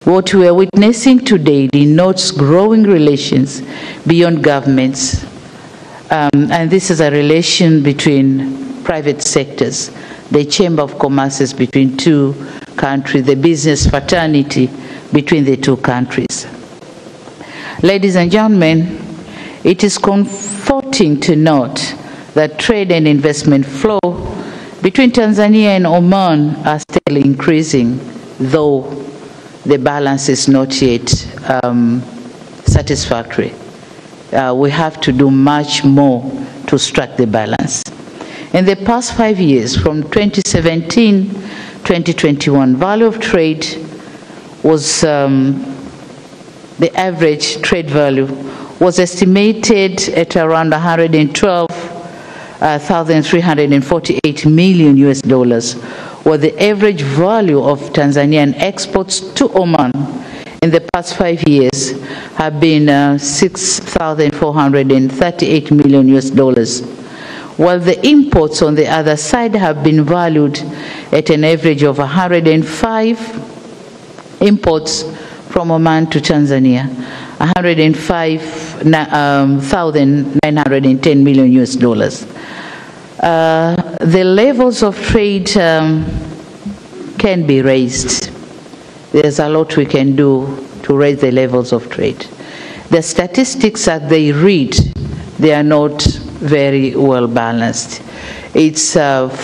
What we are witnessing today denotes growing relations beyond governments, and this is a relation between private sectors. The Chamber of Commerce is between two countries, the business fraternity between the two countries. Ladies and gentlemen, it is comforting to note that trade and investment flow between Tanzania and Oman are still increasing, though the balance is not yet satisfactory. We have to do much more to strike the balance. In the past 5 years, from 2017-2021, value of trade was, the average trade value was estimated at around 112,348 million US dollars, while the average value of Tanzanian exports to Oman in the past 5 years have been 6,438 million US dollars, while the imports on the other side have been valued at an average of 105 imports from Oman to Tanzania, 105,910 million US dollars. The levels of trade can be raised. There's a lot we can do to raise the levels of trade. The statistics as they read, they are not very well balanced. It's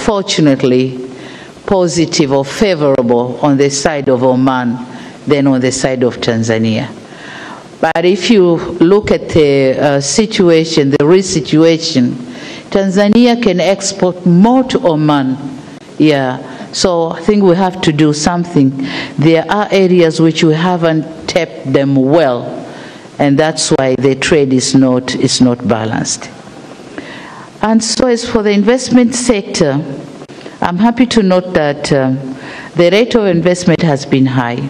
fortunately positive or favorable on the side of Oman than on the side of Tanzania. But if you look at the situation, the real situation, Tanzania can export more to Oman. Yeah, so I think we have to do something. There are areas which we haven't tapped them well, and that's why the trade is not balanced. And so as for the investment sector, I'm happy to note that the rate of investment has been high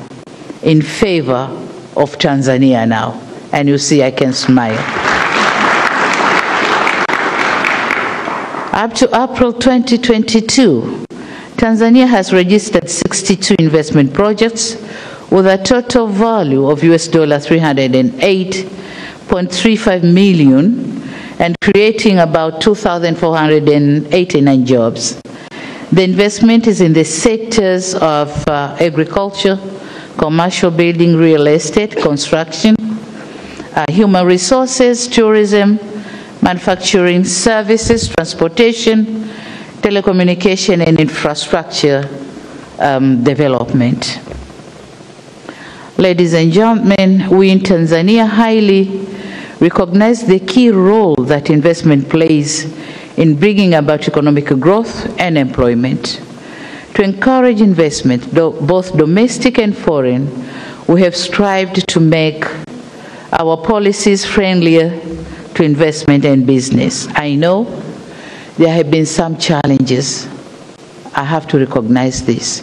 in favor of Tanzania now. And you see, I can smile. Up to April 2022, Tanzania has registered 62 investment projects with a total value of US $308.35 million and creating about 2,489 jobs. The investment is in the sectors of agriculture, commercial building, real estate, construction, human resources, tourism, manufacturing, services, transportation, telecommunication, and infrastructure development. Ladies and gentlemen, we in Tanzania highly recognize the key role that investment plays in bringing about economic growth and employment. To encourage investment, both domestic and foreign, we have strived to make our policies friendlier to investment and business. I know there have been some challenges. I have to recognize this.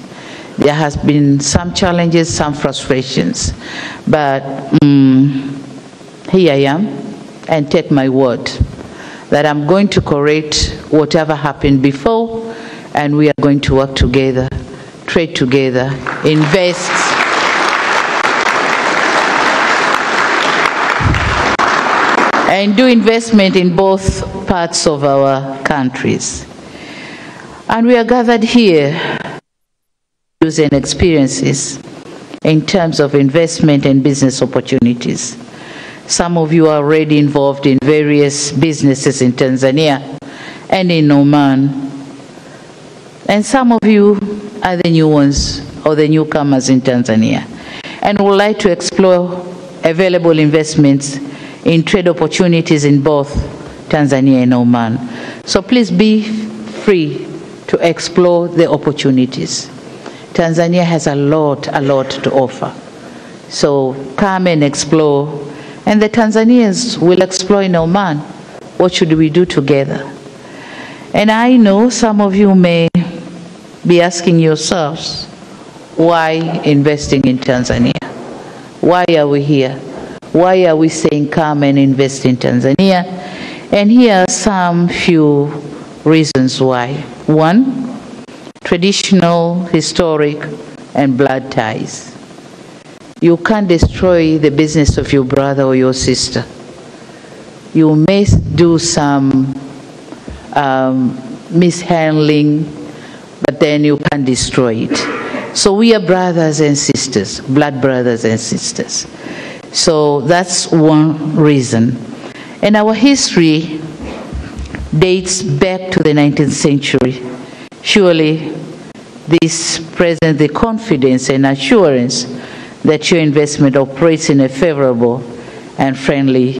There has been some challenges, some frustrations, but here I am, and take my word that I'm going to correct whatever happened before, and we are going to work together, trade together, invest, and do investment in both parts of our countries. And we are gathered here using experiences in terms of investment and business opportunities. Some of you are already involved in various businesses in Tanzania and in Oman. And some of you are the new ones or the newcomers in Tanzania and would like to explore available investments in trade opportunities in both Tanzania and Oman. So please be free to explore the opportunities. Tanzania has a lot to offer. So come and explore, and the Tanzanians will explore in Oman. What should we do together? And I know some of you may be asking yourselves, why investing in Tanzania? Why are we here? Why are we saying come and invest in Tanzania? And here are some few reasons why. One, traditional, historic, and blood ties. you can't destroy the business of your brother or your sister. You may do some mishandling, but then you can't destroy it. So we are brothers and sisters, blood brothers and sisters. So that's one reason. And our history dates back to the 19th century. Surely this presents the confidence and assurance that your investment operates in a favorable and friendly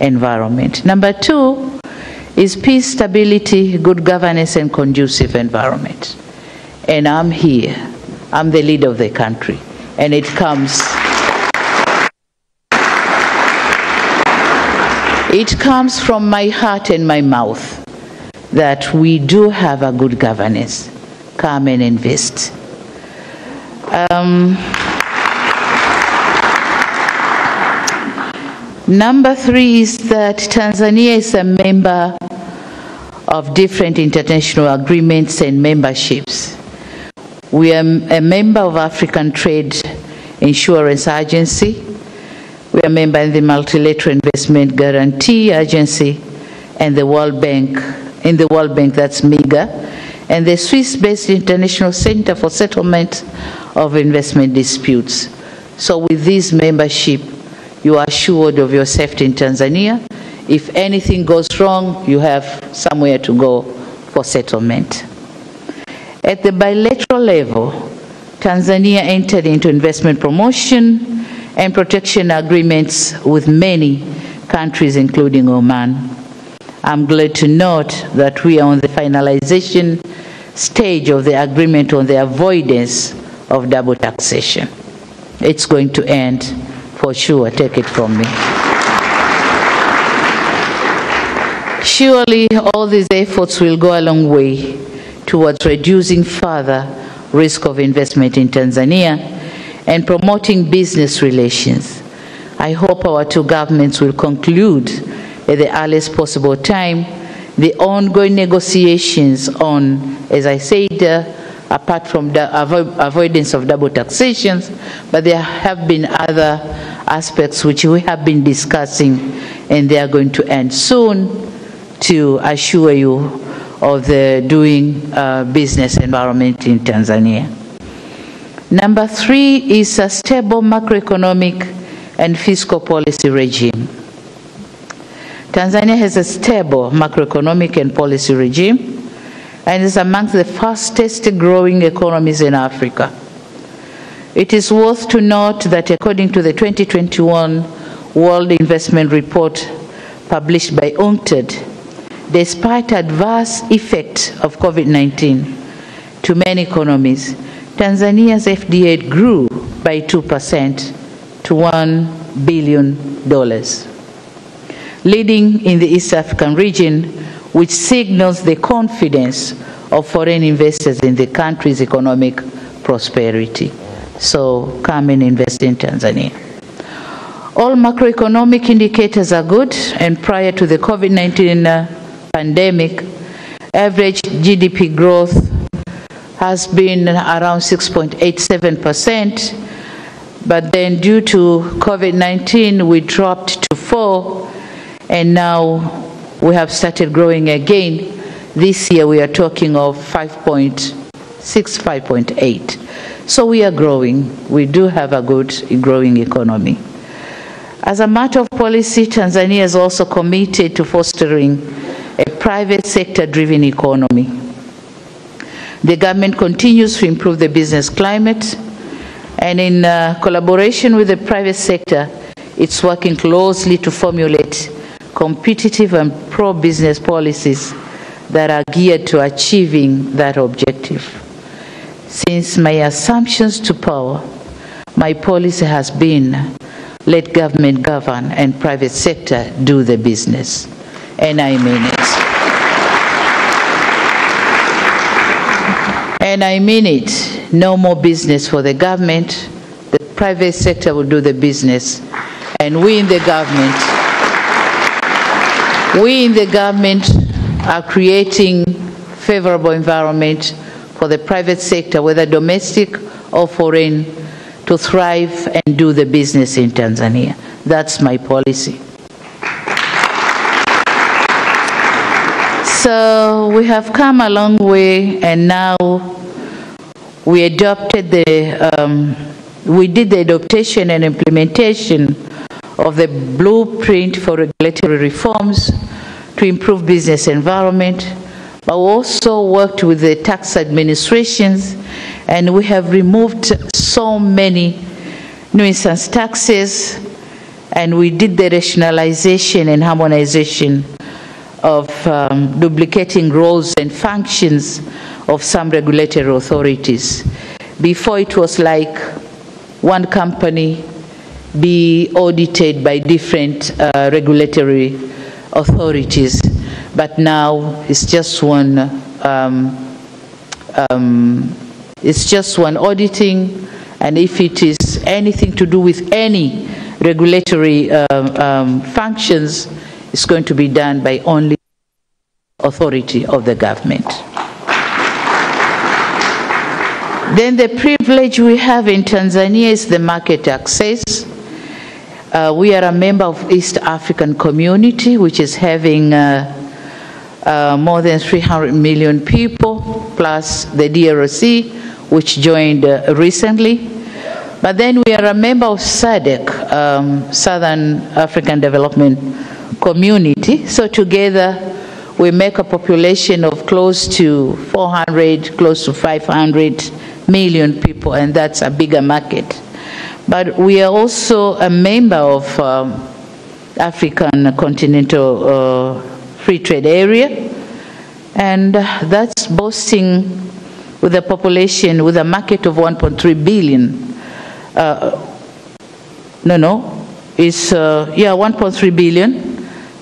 environment. Number two is peace, stability, good governance, and conducive environment. And I'm here. I'm the leader of the country. And it comes from my heart and my mouth that we do have a good governance. Come and invest. Number three is that Tanzania is a member of different international agreements and memberships. We are a member of African Trade Insurance Agency. We are a member in the Multilateral Investment Guarantee Agency and the World Bank. In the World Bank, that's MIGA, and the Swiss-based International Center for Settlement of Investment Disputes. So with this membership, you are assured of your safety in Tanzania. If anything goes wrong, you have somewhere to go for settlement. At the bilateral level, Tanzania entered into investment promotion and protection agreements with many countries, including Oman. I'm glad to note that we are on the finalization stage of the agreement on the avoidance of double taxation. It's going to end for sure, take it from me. Surely all these efforts will go a long way towards reducing further risk of investment in Tanzania and promoting business relations. I hope our two governments will conclude at the earliest possible time the ongoing negotiations on, as I said, apart from the avoidance of double taxations, but there have been other aspects which we have been discussing, and they are going to end soon, to assure you of the doing business environment in Tanzania. Number three is a stable macroeconomic and fiscal policy regime. Tanzania has a stable macroeconomic and policy regime and is amongst the fastest growing economies in Africa. It is worth to note that according to the 2021 World Investment Report published by UNCTAD, despite adverse effects of COVID-19 to many economies, Tanzania's FDI grew by 2% to $1 billion, leading in the East African region, which signals the confidence of foreign investors in the country's economic prosperity. So come and invest in Tanzania. All macroeconomic indicators are good, and prior to the COVID-19 pandemic, average GDP growth has been around 6.87%, but then due to COVID-19, we dropped to 4%, and now we have started growing again. This year we are talking of 5.6, 5.8. So we are growing. We do have a good growing economy. As a matter of policy, Tanzania is also committed to fostering a private sector-driven economy. The government continues to improve the business climate, and in collaboration with the private sector, it's working closely to formulate competitive and pro-business policies that are geared to achieving that objective. Since my assumptions to power, my policy has been let government govern and private sector do the business. And I mean it. And I mean it. No more business for the government. The private sector will do the business. And we in the government are creating favorable environment for the private sector, whether domestic or foreign, to thrive and do the business in Tanzania. That's my policy. So we have come a long way, and now we adopted we did the adaptation and implementation of the blueprint for regulatory reforms to improve business environment, but we also worked with the tax administrations, and we have removed so many nuisance taxes, and we did the rationalization and harmonization of duplicating roles and functions of some regulatory authorities. Before, it was like one company be audited by different regulatory authorities, but now it's just one auditing, and if it is anything to do with any regulatory functions, it's going to be done by only authority of the government. Then the privilege we have in Tanzania is the market access. We are a member of East African Community, which is having more than 300 million people, plus the DRC, which joined recently. But then we are a member of SADC, Southern African Development Community. So together we make a population of close to 400, close to 500 million people, and that's a bigger market. But we are also a member of African Continental Free Trade Area, and that's boasting with a population, with a market of 1.3 billion. It's 1.3 billion,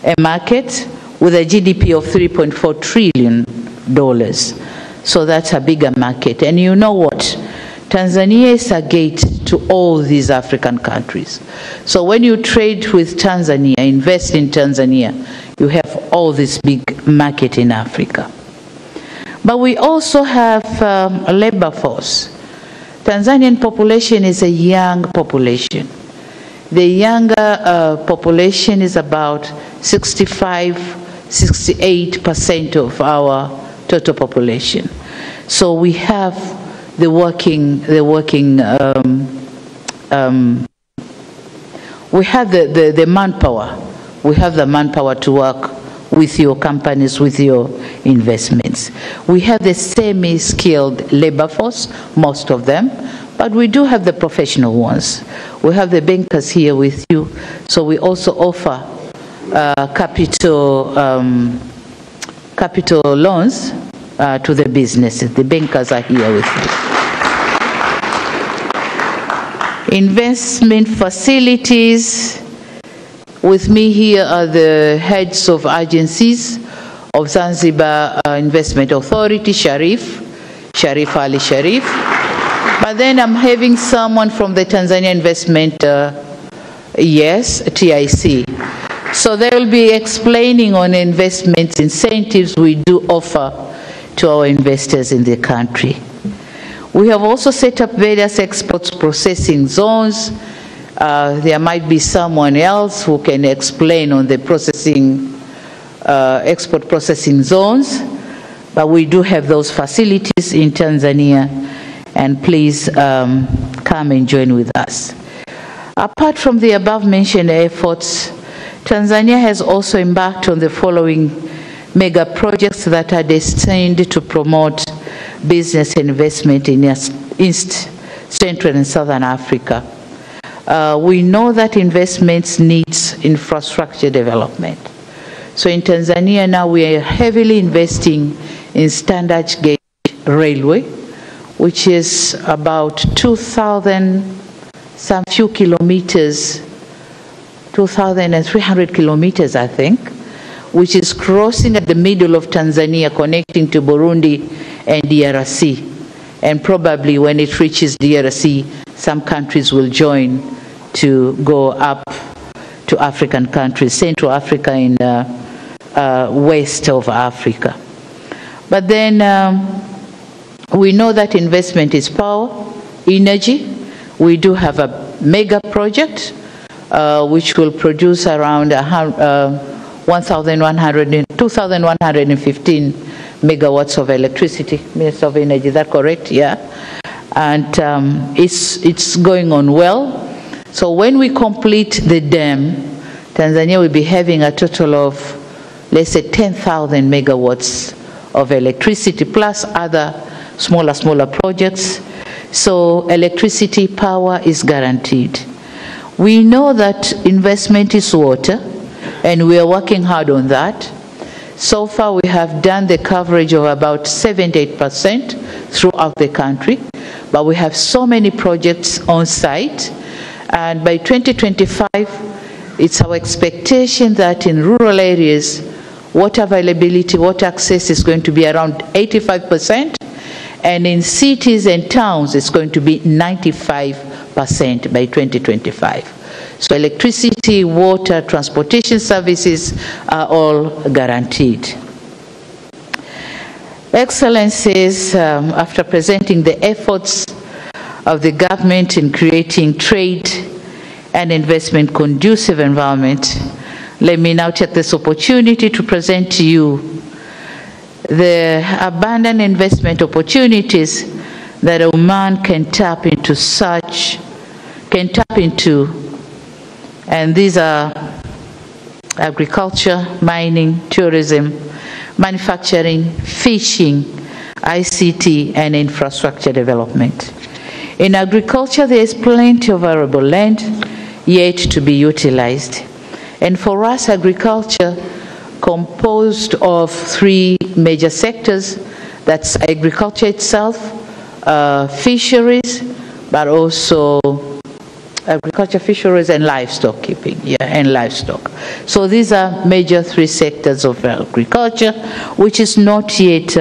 a market with a GDP of $3.4 trillion. So that's a bigger market. And you know what? Tanzania is a gate to all these African countries. So when you trade with Tanzania, invest in Tanzania, you have all this big market in Africa. But we also have a labor force. Tanzanian population is a young population. The younger population is about 68% of our total population. So we have the manpower. We have the manpower to work with your companies, with your investments. We have the semi-skilled labor force, most of them, but we do have the professional ones. We have the bankers here with you, so we also offer capital loans to the businesses. The bankers are here with you. Investment facilities. With me here are the heads of agencies of Zanzibar Investment Authority, Sharif Ali Sharif. But then I'm having someone from the Tanzania Investment, TIC. So they will be explaining on investments incentives we do offer to our investors in the country. We have also set up various export processing zones. There might be someone else who can explain on the export processing zones, but we do have those facilities in Tanzania, and please come and join with us. Apart from the above mentioned efforts, Tanzania has also embarked on the following mega projects that are destined to promote business and investment in East, Central and Southern Africa. We know that investments needs infrastructure development. So in Tanzania now we are heavily investing in standard gauge railway, which is about 2,000 some few kilometers, 2,300 kilometers I think, which is crossing at the middle of Tanzania, connecting to Burundi and DRC. And probably when it reaches DRC, some countries will join to go up to African countries, Central Africa and west of Africa. But then we know that investment is power, energy. We do have a mega project which will produce around 2,115 megawatts of electricity. Minister of Energy, is that correct? Yeah. And it's going on well. So when we complete the dam, Tanzania will be having a total of, let's say, 10,000 megawatts of electricity, plus other smaller projects. So electricity power is guaranteed. We know that investment is water, and we are working hard on that. So far, we have done the coverage of about 78% throughout the country, but we have so many projects on site. And by 2025, it's our expectation that in rural areas, water availability, water access is going to be around 85%, and in cities and towns, it's going to be 95% by 2025. So electricity, water, transportation services are all guaranteed. Excellencies, after presenting the efforts of the government in creating trade and investment conducive environment, let me now take this opportunity to present to you the abundant investment opportunities that Oman can tap into, and these are agriculture, mining, tourism, manufacturing, fishing, ICT, and infrastructure development. In agriculture, there is plenty of arable land yet to be utilized. And for us, agriculture composed of three major sectors. That's agriculture itself, fisheries, but also agriculture, fisheries, and livestock keeping, and livestock. So these are major three sectors of agriculture, which is not yet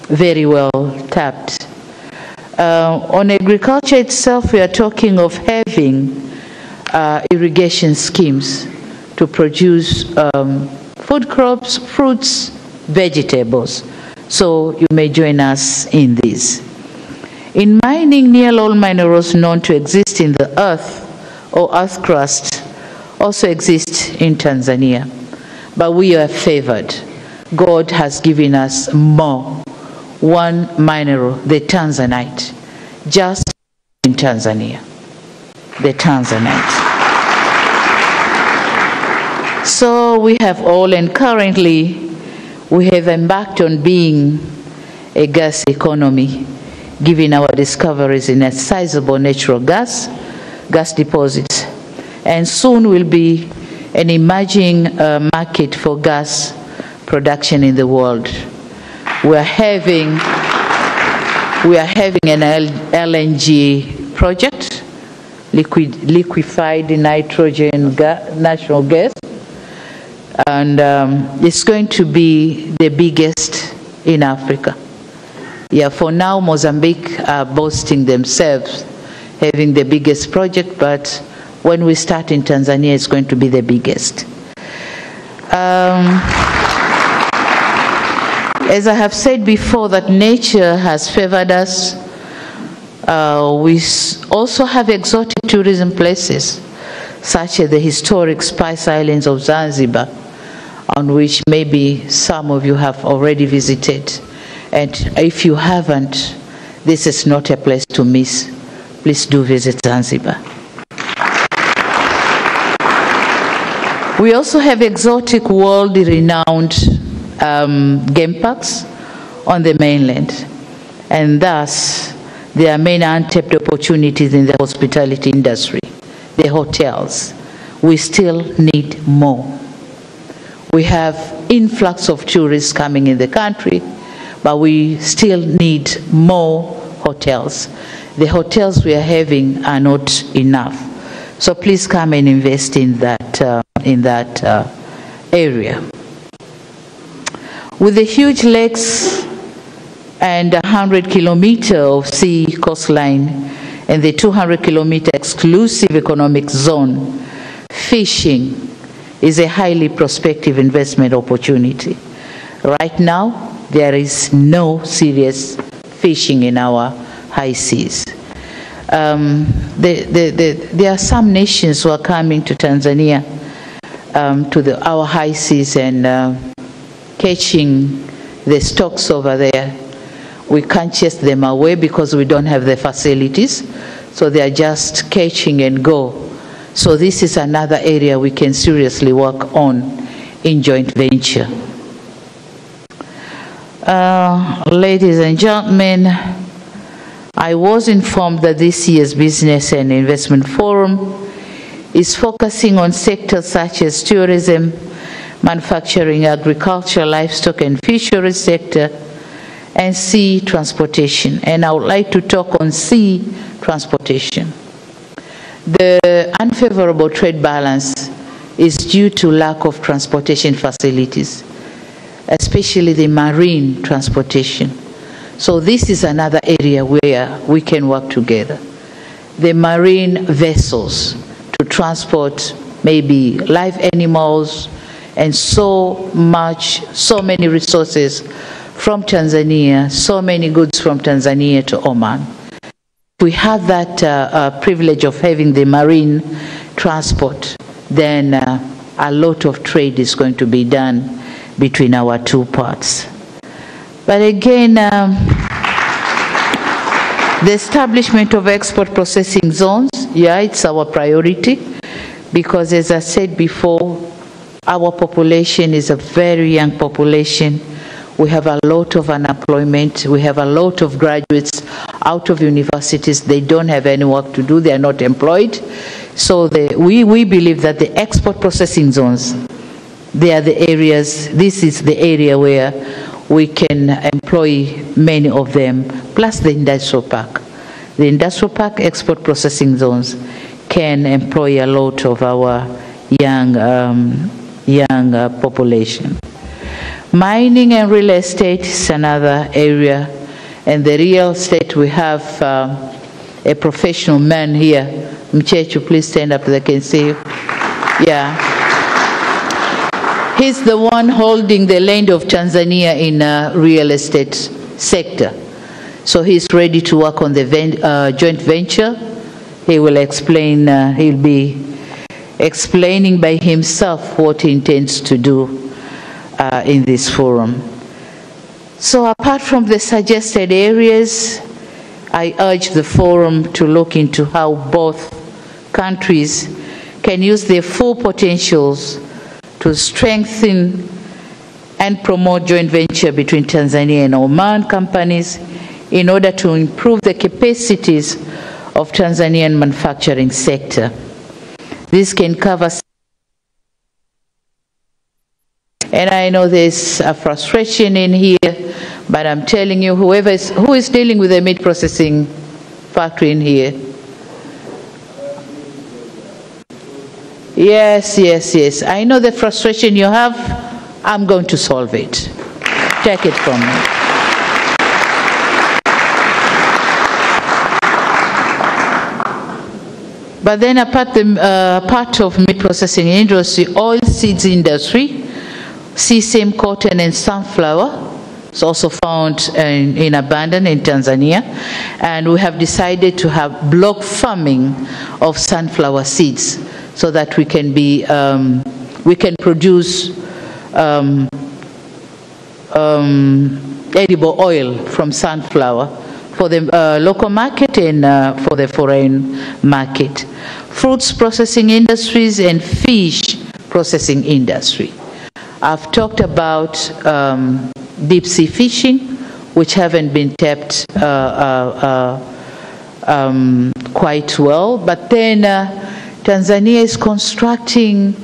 very well tapped. On agriculture itself, we are talking of having irrigation schemes to produce food crops, fruits, vegetables. So you may join us in this. In mining, nearly all minerals known to exist in the earth or earth crust also exist in Tanzania. But we are favored. God has given us more. One mineral, the Tanzanite, just in Tanzania, the Tanzanite. So we have all, and currently we have embarked on being a gas economy, given our discoveries in a sizable natural gas deposits, and soon will be an emerging market for gas production in the world. We are having an LNG project, liquefied nitrogen natural gas, and it's going to be the biggest in Africa. Yeah, for now, Mozambique are boasting themselves having the biggest project, but when we start in Tanzania, it's going to be the biggest. As I have said before, that nature has favored us. We also have exotic tourism places, such as the historic Spice Islands of Zanzibar, on which maybe some of you have already visited. And if you haven't, this is not a place to miss. Please do visit Zanzibar. We also have exotic, world-renowned game parks on the mainland. And thus, there are many untapped opportunities in the hospitality industry, the hotels. We still need more. We have influx of tourists coming in the country, but we still need more hotels. The hotels we are having are not enough. So please come and invest in that area. With the huge lakes and 100-kilometer of sea coastline and the 200-kilometer exclusive economic zone, fishing is a highly prospective investment opportunity. Right now, there is no serious fishing in our high seas. There are some nations who are coming to Tanzania, to our high seas and catching the stocks over there. We can't chase them away because we don't have the facilities, so they are just catching and go. So this is another area we can seriously work on in joint venture. Ladies and gentlemen, I was informed that this year's Business and Investment Forum is focusing on sectors such as tourism, manufacturing, agriculture, livestock and fisheries sector, and sea transportation. And I would like to talk on sea transportation. The unfavorable trade balance is due to lack of transportation facilities, especially the marine transportation. So this is another area where we can work together. The marine vessels to transport maybe live animals and so many resources from Tanzania, so many goods from Tanzania to Oman. We have that privilege of having the marine transport, then a lot of trade is going to be done between our two parts. But again, the establishment of export processing zones, yeah, it's our priority, because as I said before, our population is a very young population. We have a lot of unemployment. We have a lot of graduates out of universities. They don't have any work to do. They are not employed. So we believe that the export processing zones, they are the areas, this is the area where we can employ many of them, plus the industrial park. The industrial park export processing zones can employ a lot of our young population. Mining and real estate is another area, and the real estate, we have a professional man here. Mchechu, please stand up so I can see you. Yeah. He's the one holding the land of Tanzania in real estate sector. So he's ready to work on the joint venture. He will explain, he'll be explaining by himself what he intends to do in this forum. So apart from the suggested areas, I urge the forum to look into how both countries can use their full potentials to strengthen and promote joint venture between Tanzania and Oman companies in order to improve the capacities of Tanzanian manufacturing sector. This can cover, and I know there's a frustration in here, but I'm telling you, who is dealing with the meat processing factory in here? Yes, yes, yes. I know the frustration you have. I'm going to solve it. Take it from me. But then part of meat processing industry, oil seeds industry, sesame, cotton, and sunflower is also found in abundance in Tanzania. And we have decided to have block farming of sunflower seeds, so that we can produce edible oil from sunflower for the local market and for the foreign market. Fruits processing industries and fish processing industry. I've talked about deep sea fishing, which haven't been tapped quite well, but then Tanzania is constructing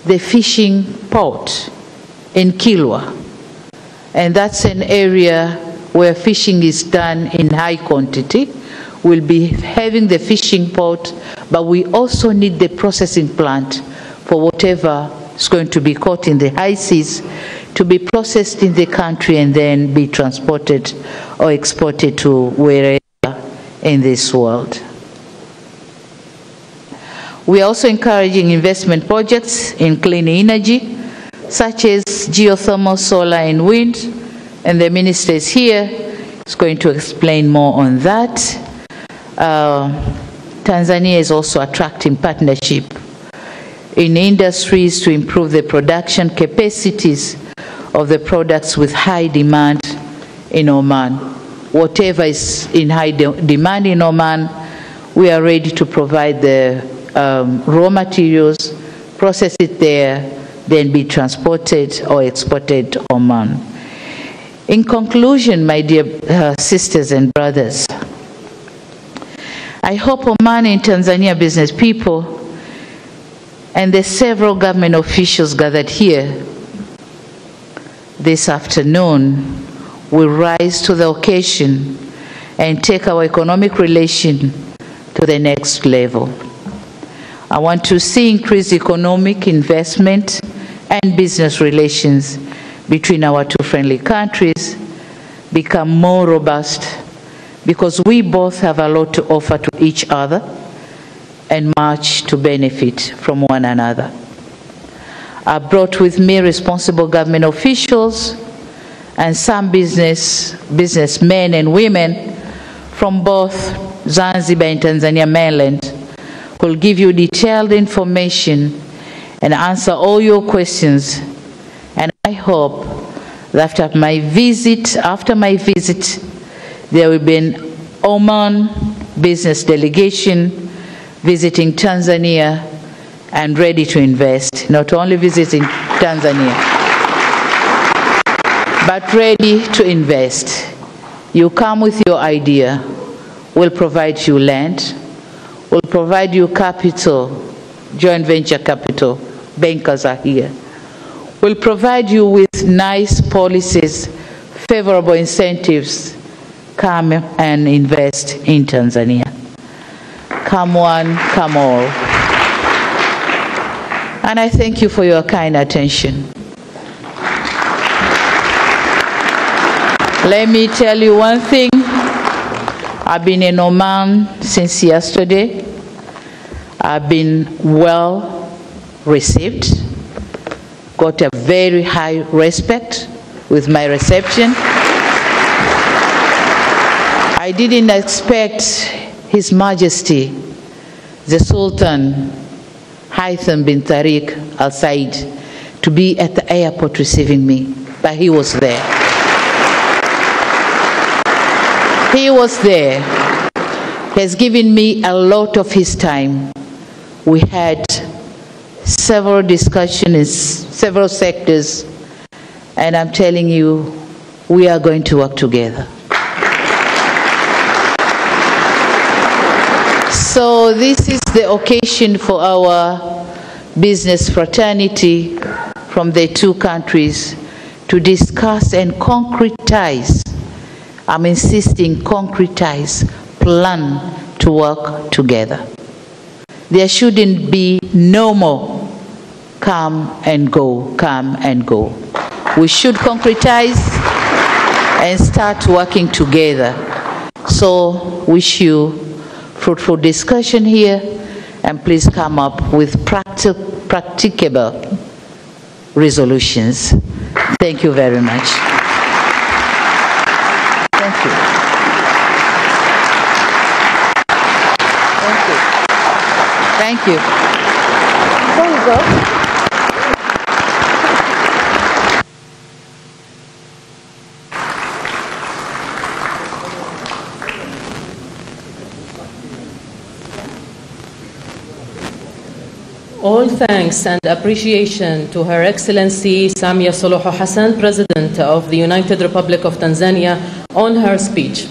the fishing port in Kilwa, and that's an area where fishing is done in high quantity. We'll be having the fishing port, but we also need the processing plant for whatever is going to be caught in the high seas to be processed in the country and then be transported or exported to wherever in this world. We are also encouraging investment projects in clean energy, such as geothermal, solar, and wind, and the minister is here, is going to explain more on that. Tanzania is also attracting partnership in industries to improve the production capacities of the products with high demand in Oman. Whatever is in high demand in Oman, we are ready to provide the raw materials, process it there, then be transported or exported to Oman. In conclusion, my dear sisters and brothers, I hope Oman and Tanzania business people and the several government officials gathered here this afternoon will rise to the occasion and take our economic relation to the next level. I want to see increased economic investment and business relations between our two friendly countries become more robust, because we both have a lot to offer to each other and much to benefit from one another. I brought with me responsible government officials and some businessmen and women from both Zanzibar and Tanzania mainland who will give you detailed information and answer all your questions. And I hope that after my visit, there will be an Oman business delegation visiting Tanzania and ready to invest, not only visiting Tanzania, but ready to invest. You come with your idea, we'll provide you land, we'll provide you capital, joint venture capital, bankers are here. We'll provide you with nice policies, favorable incentives. Come and invest in Tanzania. Come one, come all. And I thank you for your kind attention. Let me tell you one thing. I've been in Oman since yesterday. I've been well received, got a very high respect with my reception. I didn't expect His Majesty, the Sultan Haitham bin Tariq Al Said, to be at the airport receiving me, but he was there. He was there. He has given me a lot of his time. We had several discussions in several sectors, and I'm telling you, we are going to work together. So this is the occasion for our business fraternity from the two countries to discuss and concretize, I'm insisting concretize, plan to work together. There shouldn't be no more come and go, come and go. We should concretize and start working together. So wish you fruitful discussion here, and please come up with practicable resolutions. Thank you very much. Thank you. Thank you. Thank you. There you go. All thanks and appreciation to Her Excellency Samia Suluhu Hassan, President of the United Republic of Tanzania, on her speech.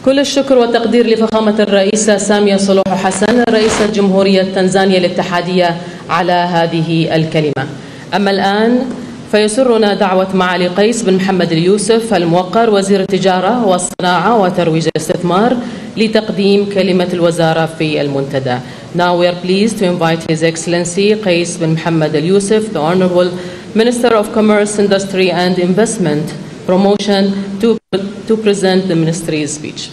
كل الشكر والتقدير لفخامة الرئيسة سامية صلوح حسن رئيسة جمهورية تنزانيا الاتحادية على هذه الكلمة. أما الآن فيسرنا دعوة معالي قيس بن محمد اليوسف الموقر وزير التجارة والصناعة وترويج الاستثمار لتقديم كلمة الوزارة في المنتدى. Now we are pleased to invite His Excellency Qais bin Muhammad Al Yusuf, the Honorable Minister of Commerce, Industry and Investment Promotion, to present the Ministry's speech.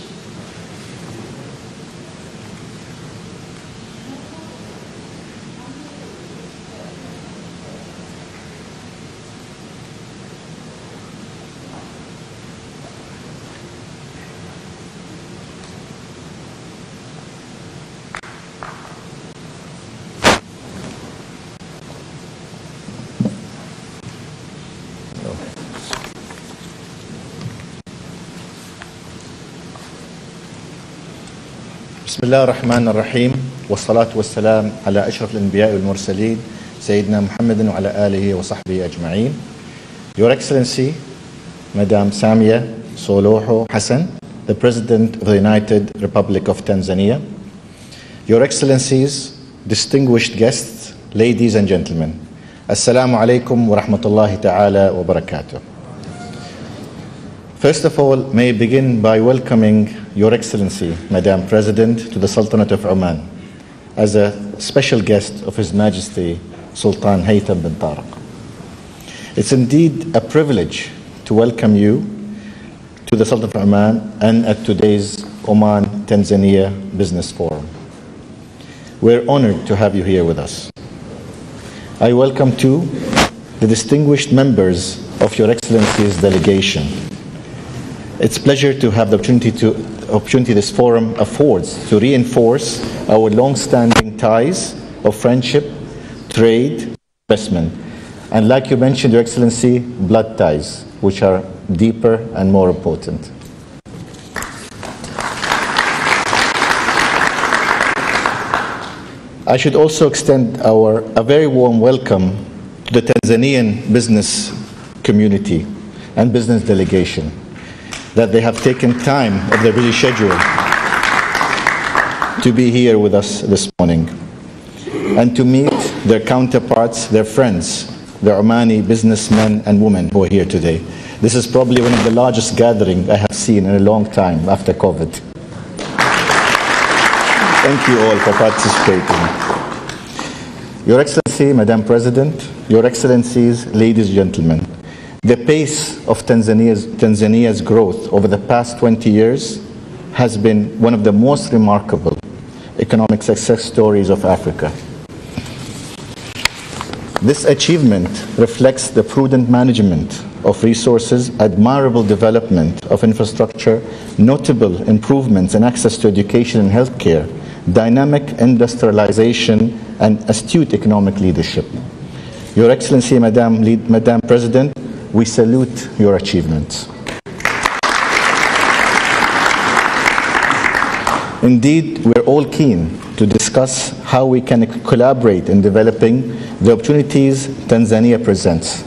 بسم الله الرحمن الرحيم والصلاة والسلام على أشرف الأنبياء والمرسلين سيدنا محمد وعلى آله وصحبه أجمعين. Your Excellency, Madam Samia Suluhu Hassan, the President of the United Republic of Tanzania, Your Excellencies, distinguished guests, ladies and gentlemen, Assalamu alaikum wa rahmatullahi ta'ala wa barakatuh. First of all, may I begin by welcoming Your Excellency, Madam President, to the Sultanate of Oman as a special guest of His Majesty Sultan Haytham bin Tariq. It's indeed a privilege to welcome you to the Sultanate of Oman and at today's Oman-Tanzania Business Forum. We're honored to have you here with us. I welcome too the distinguished members of Your Excellency's delegation. It's a pleasure to have the opportunity this forum affords to reinforce our long-standing ties of friendship, trade, investment, and like you mentioned, Your Excellency, blood ties, which are deeper and more important. I should also extend a very warm welcome to the Tanzanian business community and business delegation, that they have taken time of their busy schedule to be here with us this morning and to meet their counterparts, their friends, the Omani businessmen and women who are here today. This is probably one of the largest gatherings I have seen in a long time after COVID. Thank you all for participating. Your Excellency, Madam President, Your Excellencies, ladies and gentlemen, the pace of Tanzania's growth over the past 20 years has been one of the most remarkable economic success stories of Africa. This achievement reflects the prudent management of resources, admirable development of infrastructure, notable improvements in access to education and healthcare, dynamic industrialization, and astute economic leadership. Your Excellency, Madam President, we salute your achievements. Indeed, we're all keen to discuss how we can collaborate in developing the opportunities Tanzania presents,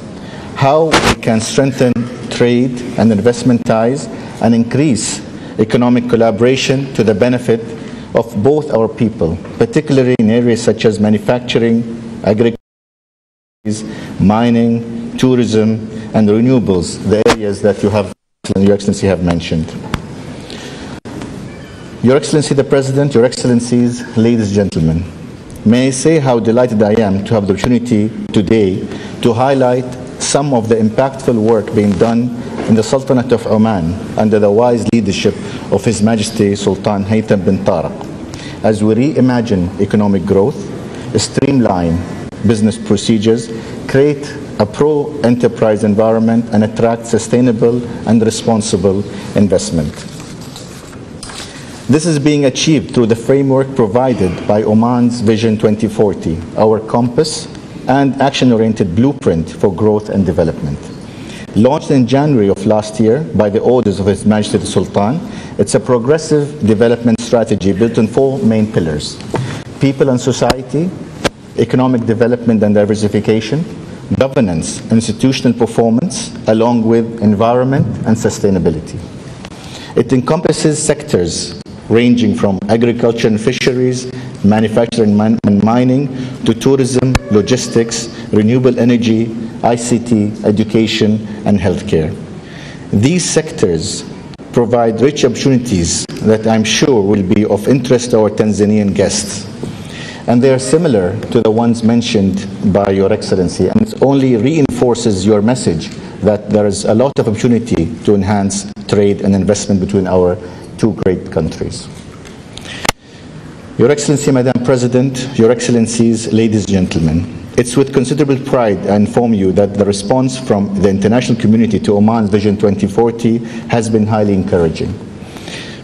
how we can strengthen trade and investment ties and increase economic collaboration to the benefit of both our people, particularly in areas such as manufacturing, agriculture, mining, tourism, and renewables, the areas that Your Excellency, have mentioned. Your Excellency the President, Your Excellencies, ladies and gentlemen, may I say how delighted I am to have the opportunity today to highlight some of the impactful work being done in the Sultanate of Oman under the wise leadership of His Majesty Sultan Haytham bin Tariq, as we reimagine economic growth, streamline business procedures, create a pro-enterprise environment, and attract sustainable and responsible investment. This is being achieved through the framework provided by Oman's Vision 2040, our compass and action-oriented blueprint for growth and development. Launched in January of last year by the orders of His Majesty the Sultan, it's a progressive development strategy built on four main pillars: people and society, economic development and diversification, governance, institutional performance, along with environment and sustainability. It encompasses sectors ranging from agriculture and fisheries, manufacturing and mining, to tourism, logistics, renewable energy, ICT, education, and healthcare. These sectors provide rich opportunities that I'm sure will be of interest to our Tanzanian guests. And they are similar to the ones mentioned by Your Excellency, and it only reinforces your message that there is a lot of opportunity to enhance trade and investment between our two great countries. Your Excellency, Madam President, Your Excellencies, ladies and gentlemen, it's with considerable pride I inform you that the response from the international community to Oman's Vision 2040 has been highly encouraging.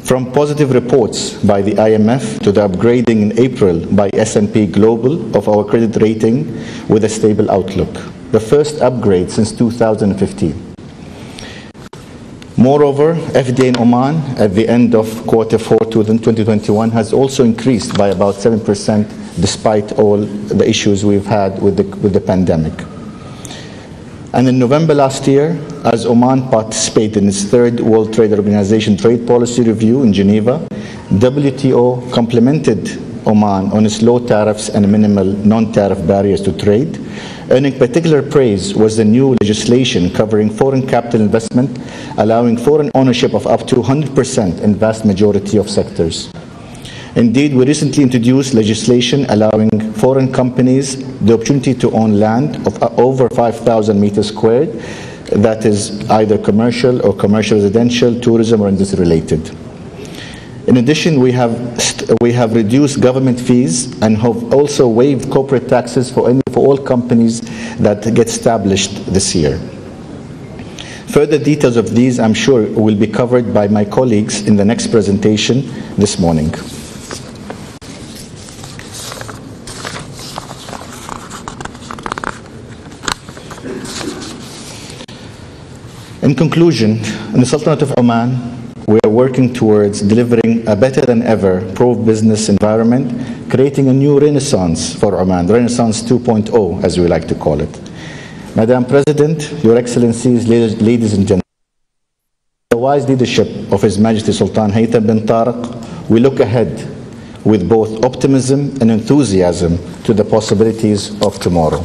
From positive reports by the IMF to the upgrading in April by S&P Global of our credit rating with a stable outlook, the first upgrade since 2015. Moreover, FDI in Oman at the end of Q4 2021 has also increased by about 7% despite all the issues we've had with the pandemic. And in November last year, as Oman participated in its third World Trade Organization Trade Policy Review in Geneva, WTO complimented Oman on its low tariffs and minimal non-tariff barriers to trade. Earning particular praise was the new legislation covering foreign capital investment, allowing foreign ownership of up to 100% in vast majority of sectors. Indeed, we recently introduced legislation allowing foreign companies the opportunity to own land of over 5,000 meters squared that is either commercial or commercial residential, tourism or industry related. In addition, we have reduced government fees and have also waived corporate taxes for all companies that get established this year. Further details of these, I'm sure, will be covered by my colleagues in the next presentation this morning. In conclusion, in the Sultanate of Oman, we are working towards delivering a better than ever pro-business environment, creating a new renaissance for Oman, Renaissance 2.0 as we like to call it. Madam President, Your Excellencies, ladies and gentlemen, the wise leadership of His Majesty Sultan Haytham bin Tariq, we look ahead with both optimism and enthusiasm to the possibilities of tomorrow.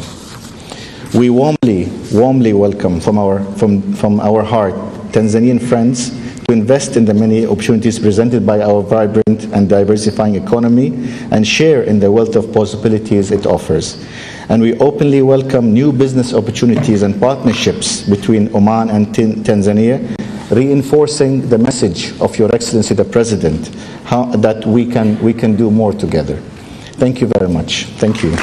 We warmly welcome from our heart Tanzanian friends to invest in the many opportunities presented by our vibrant and diversifying economy and share in the wealth of possibilities it offers. And we openly welcome new business opportunities and partnerships between Oman and Tanzania, reinforcing the message of Your Excellency the President, that we can do more together. Thank you very much. Thank you.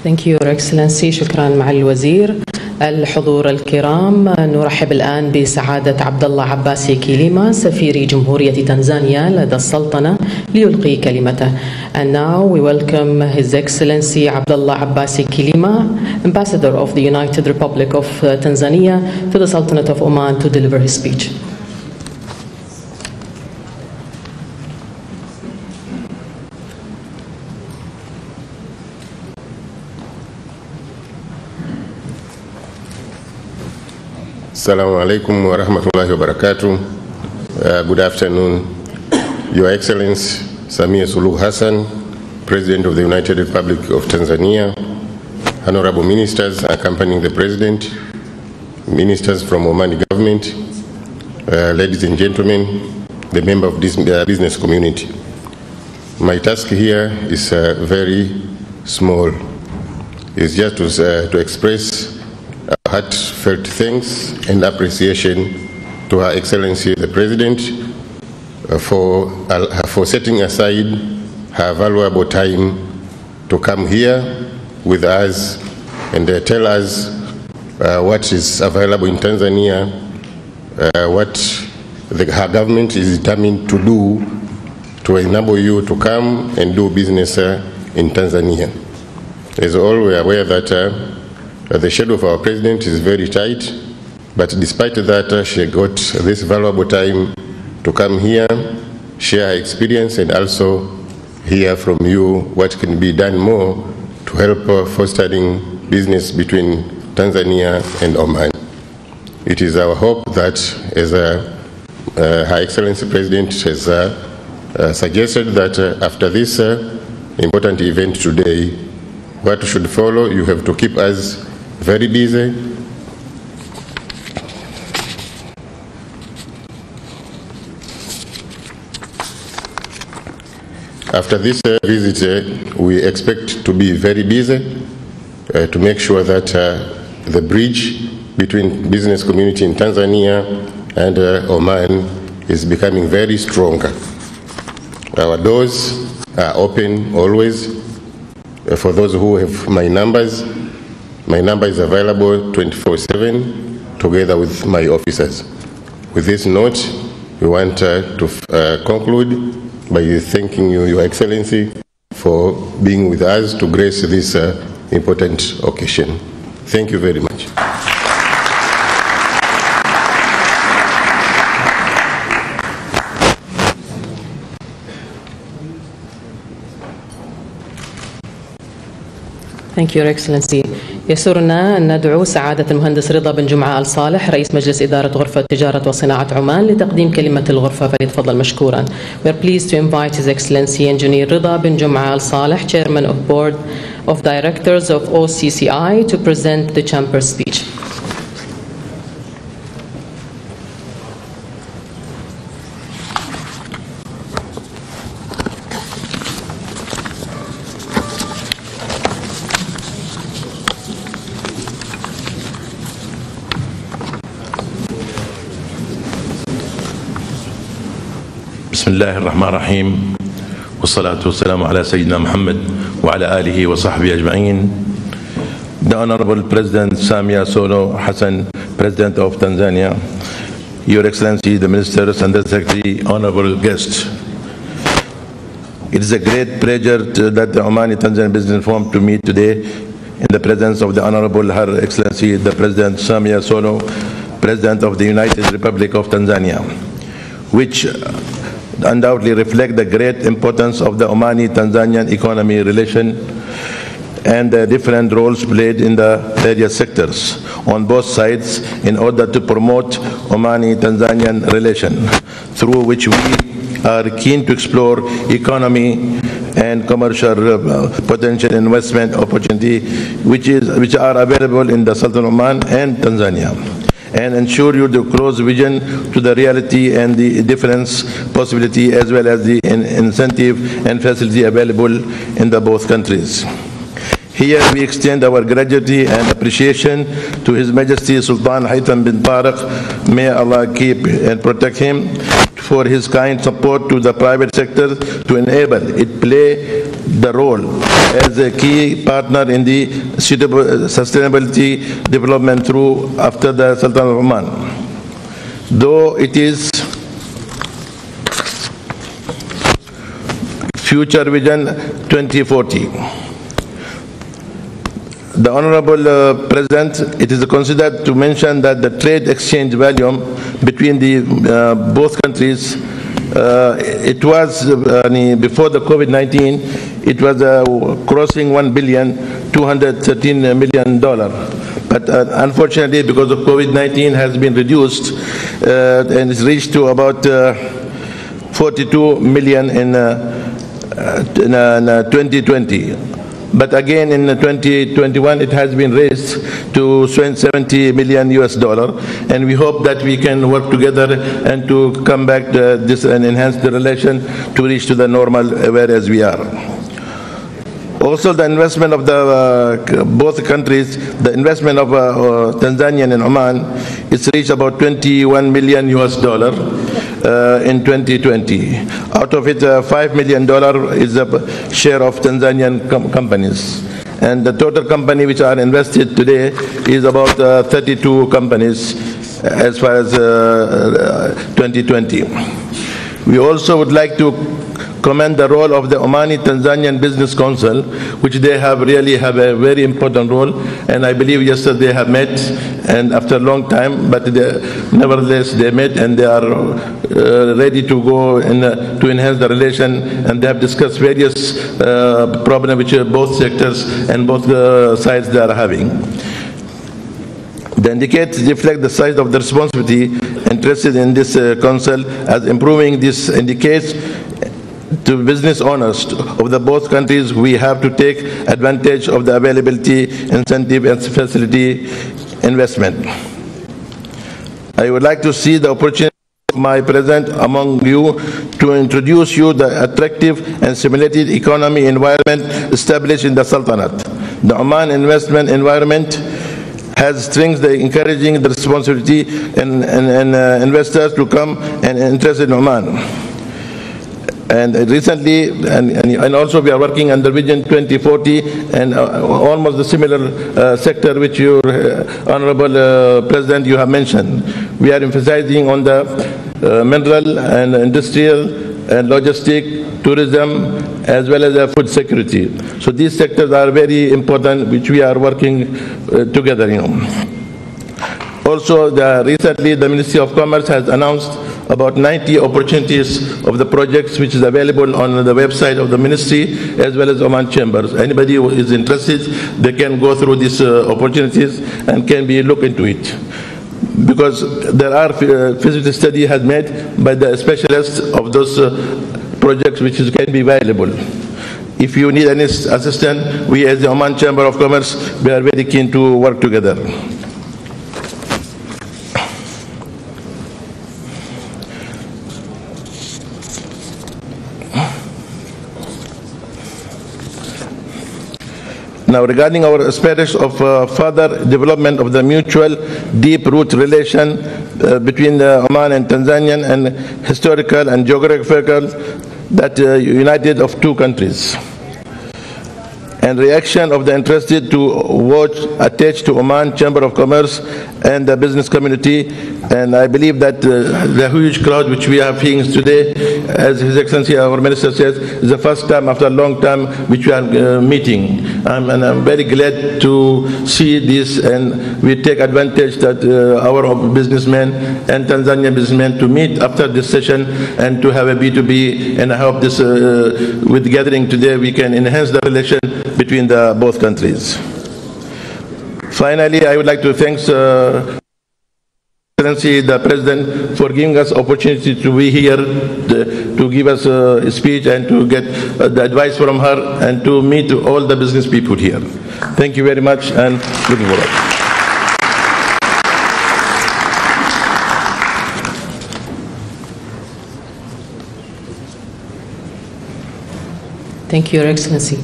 Thank you, Your Excellency. شكرا معالي الوزير. الحضور الكرام، نرحب الآن بسعادة عبد الله عباسي كيليما سفير جمهورية تنزانيا لدى السلطنة ليلقي كلمته. And now we welcome His Excellency Abdullah Abbasi Kilima, Ambassador of the United Republic of Tanzania to the Sultanate of Oman, to deliver his speech. Assalamu alaikum wa rahmatullahi wa barakatuh. Good afternoon, Your Excellency Samia Suluhu Hassan, President of the United Republic of Tanzania, honorable ministers accompanying the President, ministers from Omani government, ladies and gentlemen, the member of this business community. My task here is very small. It's just to express heartfelt thanks and appreciation to Her Excellency the President for setting aside her valuable time to come here with us and tell us what is available in Tanzania, what her government is determined to do to enable you to come and do business in Tanzania. As all, we are aware that the schedule of our President is very tight, but despite that, she got this valuable time to come here, share her experience, and also hear from you what can be done more to help fostering business between Tanzania and Oman. It is our hope that, as Her Excellency President has suggested, that after this important event today, what should follow, you have to keep us very busy. After this visit, we expect to be very busy to make sure that the bridge between business community in Tanzania and Oman is becoming very strong. Our doors are open always. For those who have my numbers, my number is available 24/7 together with my officers. With this note, we want to conclude by thanking you, Your Excellency, for being with us to grace this important occasion. Thank you very much. Thank you, Your Excellency. يسرنا أن ندعو سعادة المهندس رضا بن جمعة آل صالح رئيس مجلس إدارة غرفة تجارة وصناعة عمان لتقديم كلمة الغرفة فليتفضل مشكورا. We are pleased to invite His Excellency Engineer Rida bin Jum'a Al Saleh, Chairman of Board of Directors of OCCI, to present the Chamber speech. بسم الله الرحمن الرحيم والصلاة والسلام على سيدنا محمد وعلى آله وصحبه أجمعين. The Honorable President Samia Suluhu Hassan, President of Tanzania, Your Excellency, the Ministers and the Secretary, honorable guests. It is a great pleasure that the Omani Tanzanian Business Forum to meet today in the presence of the Honorable Her Excellency, the President Samia Suluhu, President of the United Republic of Tanzania, which undoubtedly reflect the great importance of the Omani-Tanzanian economy relation and the different roles played in the various sectors on both sides in order to promote Omani-Tanzanian relation, through which we are keen to explore economy and commercial potential investment opportunity which are available in the Sultan of Oman and Tanzania, and ensure you the close vision to the reality and the difference possibility as well as the incentive and facility available in the both countries. Here we extend our gratitude and appreciation to His Majesty Sultan Haytham bin Tariq. May Allah keep and protect him, for his kind support to the private sector to enable it play the role as a key partner in the sustainability development through after the Sultan of Oman. Though it is Future Vision 2040. The Honorable President, it is considered to mention that the trade exchange volume between the both countries, it was before the COVID-19, it was crossing $1.213 billion. But unfortunately, because of COVID-19, has been reduced and it's reached to about 42 million in 2020. But again, in 2021, it has been raised to $70 million US, and we hope that we can work together and to come back to this and enhance the relation to reach to the normal where as we are. Also, the investment of the both countries, the investment of Tanzania and Oman, it's reached about $21 million US in 2020. Out of it, $5 million is the share of Tanzanian companies. And the total company which are invested today is about 32 companies as far as 2020. We also would like to commend the role of the Omani Tanzanian Business Council, which they have really have a very important role, and I believe yesterday they have met, and after a long time, but nevertheless they met and they are ready to go to enhance the relation, and they have discussed various problems which both sectors and both sides they are having. The indicates reflect the size of the responsibility entrusted in this council, as improving this indicates to business owners of the both countries, we have to take advantage of the availability, incentive and facility investment. I would like to see the opportunity of my presence among you to introduce you the attractive and stimulated economy environment established in the Sultanate. The Oman investment environment has strengths encouraging the responsibility and investors to come and interest in Oman. And recently, and also we are working under Vision 2040 and almost the similar sector which your Honorable President you have mentioned. We are emphasizing on the mineral and industrial and logistic tourism, as well as food security. So these sectors are very important, which we are working together. Also, recently the Ministry of Commerce has announced about 90 opportunities of the projects which is available on the website of the ministry as well as Oman Chambers. Anybody who is interested, they can go through these opportunities and can be look into it. Because there are feasibility study has made by the specialists of those projects which can be available. If you need any assistance, we as the Oman Chamber of Commerce, we are very keen to work together. Now, regarding our aspirations of further development of the mutual deep-root relation between Oman and Tanzanian, and historical and geographical that united of two countries, and reaction of the interested to watch attached to Oman Chamber of Commerce and the business community. And I believe that the huge crowd which we are seeing today, as His Excellency our Minister says, is the first time after a long time which we are meeting. And I'm very glad to see this, and we take advantage that our businessmen and Tanzanian businessmen to meet after this session and to have a B2B, and I hope this with gathering today we can enhance the relation between the both countries. Finally, I would like to thank Excellency the President for giving us opportunity to be here to give us a speech and to get the advice from her and to meet all the business people here. Thank you very much, and looking forward. Thank you, Your Excellency.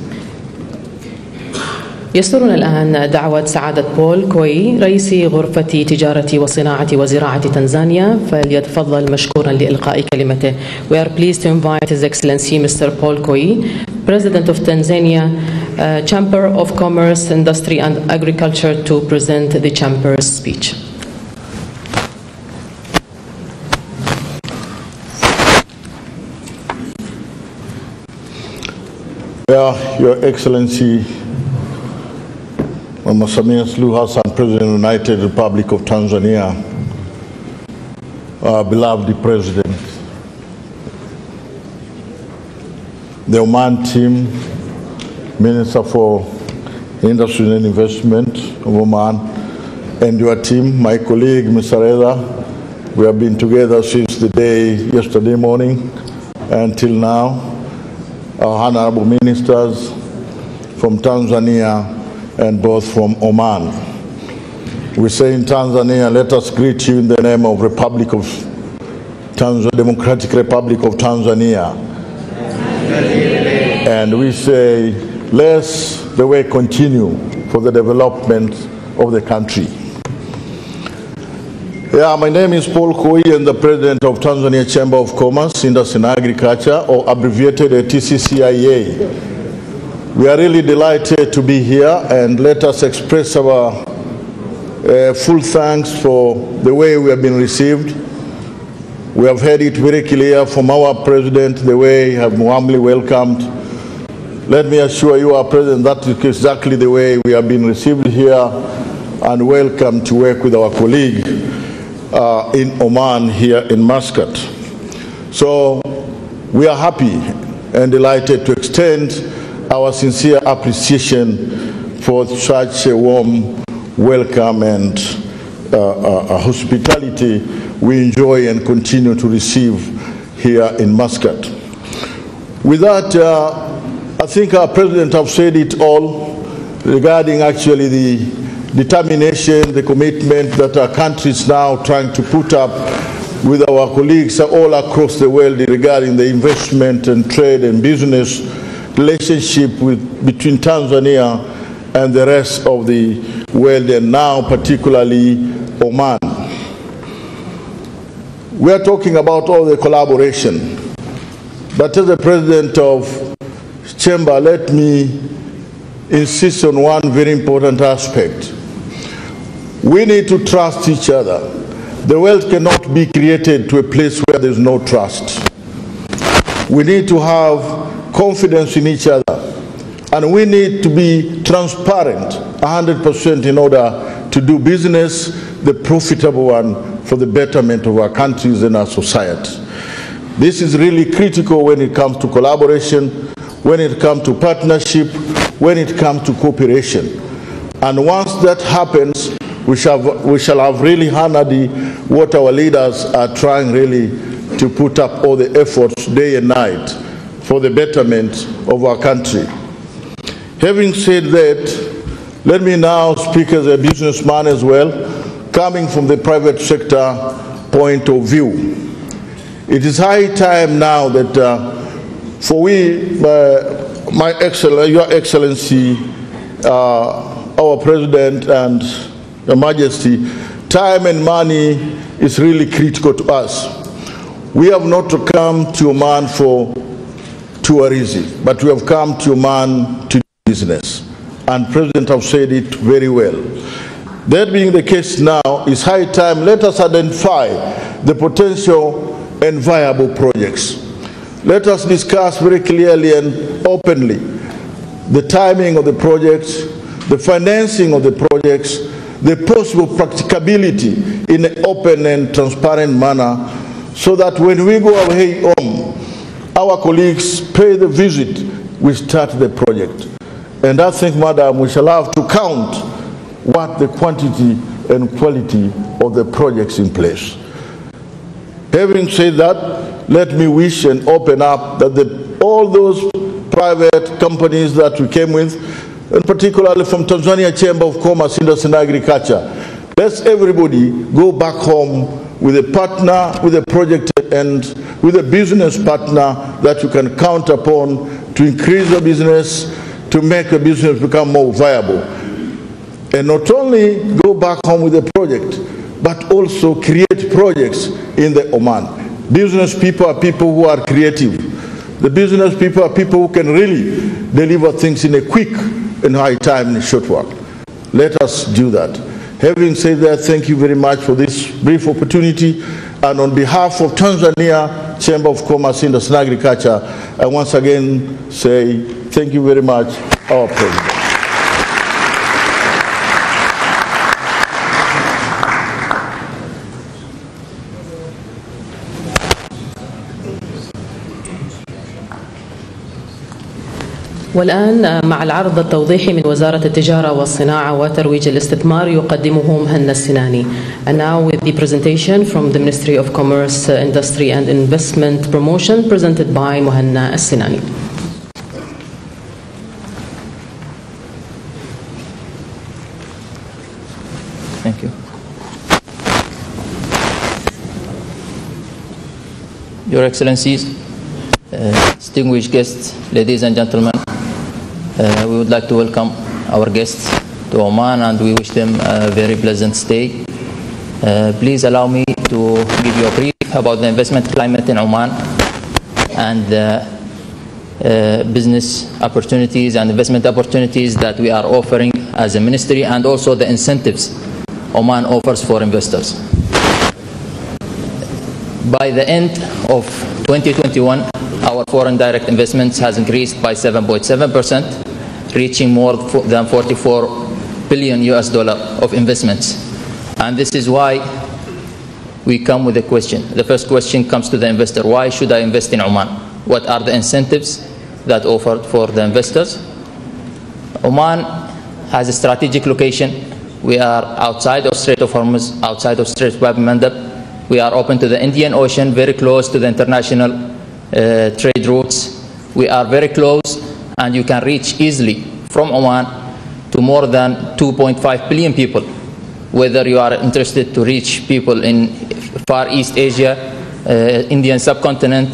يسرنا الآن دعوة سعادة بول كوي رئيس غرفة تجارة وصناعة وزراعة تنزانيا فليتفضل مشكورا لإلقاء كلمته. We are pleased to invite His Excellency Mr. Paul Koi, President of Tanzania Chamber of Commerce, Industry and Agriculture, to present the Chamber's speech. Your Excellency Rais Samia, President of the United Republic of Tanzania, beloved President, the Oman team, Minister for Industry and Investment of Oman, and your team, my colleague, Mr. Reza. We have been together since the day yesterday morning until now. Our honorable ministers from Tanzania and both from Oman. We say in Tanzania, let us greet you in the name of Democratic Republic of Tanzania. And we say, let the way continue for the development of the country. My name is Paul Koi, and the President of Tanzania Chamber of Commerce, Industry and Agriculture, or abbreviated TCCIA. We are really delighted to be here, and let us express our full thanks for the way we have been received. We have heard it very clear from our President, the way he has warmly welcomed. Let me assure you, our President, that is exactly the way we have been received here and welcome to work with our colleague in Oman here in Muscat. So we are happy and delighted to extend our sincere appreciation for such a warm welcome and hospitality we enjoy and continue to receive here in Muscat. With that, I think our President has said it all regarding actually the determination, the commitment that our country is now trying to put up with our colleagues all across the world regarding the investment and trade and business relationship between Tanzania and the rest of the world, and now particularly Oman. We are talking about all the collaboration, but as the President of Chamber, let me insist on one very important aspect. We need to trust each other. The world cannot be created to a place where there is no trust. We need to have confidence in each other. And we need to be transparent 100% in order to do business, the profitable one, for the betterment of our countries and our society. This is really critical when it comes to collaboration, when it comes to partnership, when it comes to cooperation. And once that happens, we shall have really honored what our leaders are trying really to put up all the efforts day and night for the betterment of our country. Having said that, let me now speak as a businessman as well, coming from the private sector point of view. It is high time now that for we, Your Excellency, our President and Your Majesty, time and money is really critical to us. We have not come to Oman for tourism, but we have come to Oman to do business. And President have said it very well. That being the case now, it's high time let us identify the potential and viable projects. Let us discuss very clearly and openly the timing of the projects, the financing of the projects, the possible practicability in an open and transparent manner, so that when we go away home, our colleagues pay the visit, we start the project. And I think, Madam, we shall have to count what the quantity and quality of the projects in place. Having said that, let me wish and open up that all those private companies that we came with, and particularly from Tanzania Chamber of Commerce, Industry and Agriculture, let's everybody go back home with a partner, with a project and with a business partner that you can count upon to increase the business, to make the business become more viable. And not only go back home with a project, but also create projects in the Oman. Business people are people who are creative. The business people are people who can really deliver things in a quick and high time in a short while. Let us do that. Having said that, thank you very much for this brief opportunity. And on behalf of Tanzania Chamber of Commerce, Industry and Agriculture, I once again say thank you very much, our President. والآن مع العرض التوضيحي من وزارة التجارة والصناعة وترويج الاستثمار يقدمه مهنا السناني. And now with the presentation from the Ministry of Commerce, Industry and Investment Promotion presented by Muhanna السناني. Thank you. Your Excellencies, distinguished guests, ladies and gentlemen, we would like to welcome our guests to Oman and we wish them a very pleasant stay. Please allow me to give you a brief about the investment climate in Oman and business opportunities and investment opportunities that we are offering as a ministry, and also the incentives Oman offers for investors. By the end of 2021, our foreign direct investments has increased by 7.7%, reaching more than $44 billion of investments. And this is why we come with a question. The first question comes to the investor. Why should I invest in Oman? What are the incentives that offered for the investors? Oman has a strategic location. We are outside of Strait of Hormuz, outside of Strait of Bab el-Mandeb. We are open to the Indian Ocean, very close to the international trade routes. We are very close, and you can reach easily from Oman to more than 2.5 billion people, whether you are interested to reach people in Far East Asia, Indian subcontinent,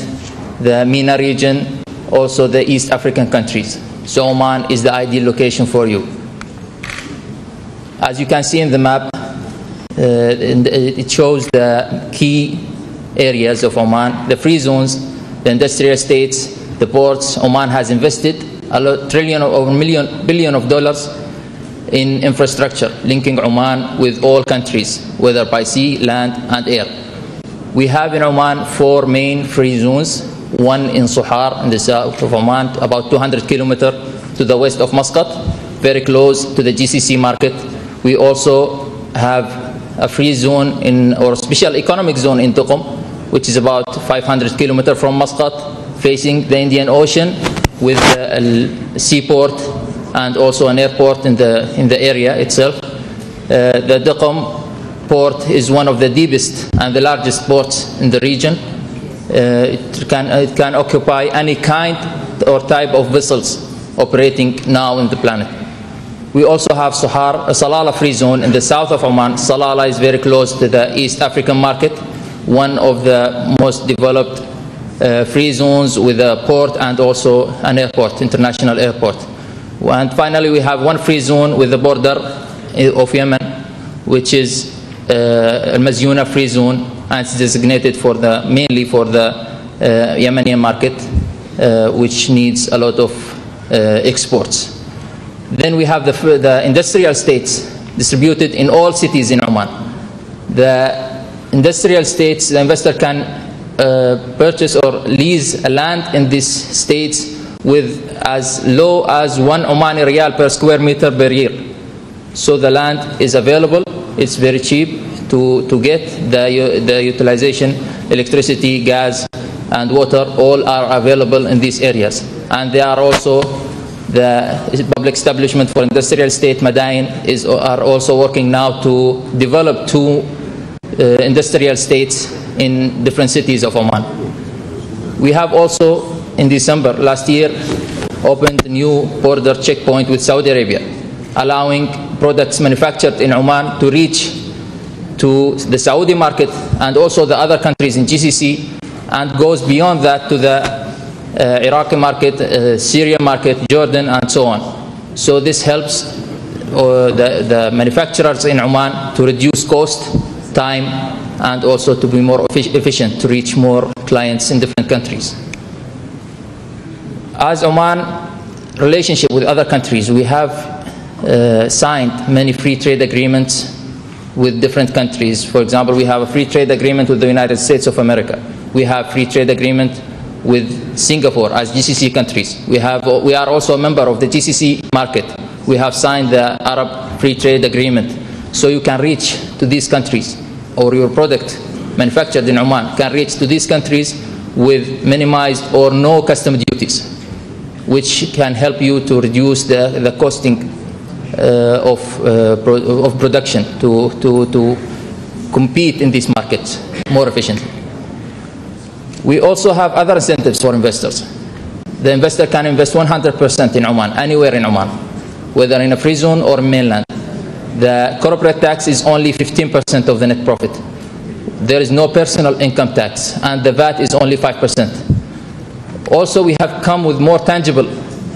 the MENA region, also the East African countries. So Oman is the ideal location for you. As you can see in the map, it shows the key areas of Oman, the free zones, the industrial estates, the ports. Oman has invested $1 billion in infrastructure, linking Oman with all countries, whether by sea, land, and air. We have in Oman 4 main free zones. one in Suhar in the south of Oman, about 200 kilometers to the west of Muscat, very close to the GCC market. We also have a free zone or special economic zone in Tuqum, which is about 500 kilometers from Muscat, facing the Indian Ocean, with a seaport and also an airport in the area itself. The Tuqum port is one of the deepest and the largest ports in the region. It can occupy any kind or type of vessels operating now in the planet. We also have Suhar, a Salalah free zone in the south of Oman. Salalah is very close to the East African market, one of the most developed free zones with a port and also an airport, international airport. And finally, we have one free zone with the border of Yemen, which is Al-Mazyuna free zone, and it's designated for mainly for the Yemeni market, which needs a lot of exports. Then we have the industrial states distributed in all cities in Oman. The industrial states, the investor can purchase or lease a land in these states with as low as 1 Omani Riyal per square meter per year. So the land is available, it's very cheap to get. The utilization, electricity, gas, and water, all are available in these areas. And they are also, the public establishment for industrial state, Madain, are also working now to develop 2 industrial states in different cities of Oman. We have also, in December last year, opened a new border checkpoint with Saudi Arabia, allowing products manufactured in Oman to reach to the Saudi market and also the other countries in GCC, and goes beyond that to the Iraqi market, Syria market, Jordan, and so on. So this helps the manufacturers in Oman to reduce cost, time, and also to be more efficient to reach more clients in different countries. As Oman relationship with other countries, we have signed many free trade agreements with different countries. For example, we have a free trade agreement with the United States of America. We have free trade agreement with Singapore as GCC countries. We are also a member of the GCC market. We have signed the Arab Free Trade Agreement. So you can reach to these countries, or your product manufactured in Oman can reach to these countries with minimized or no custom duties, which can help you to reduce the costing of production to compete in these markets more efficiently. We also have other incentives for investors. The investor can invest 100% in Oman, anywhere in Oman, whether in a free zone or mainland. The corporate tax is only 15% of the net profit. There is no personal income tax, and the VAT is only 5%. Also, we have come with more tangible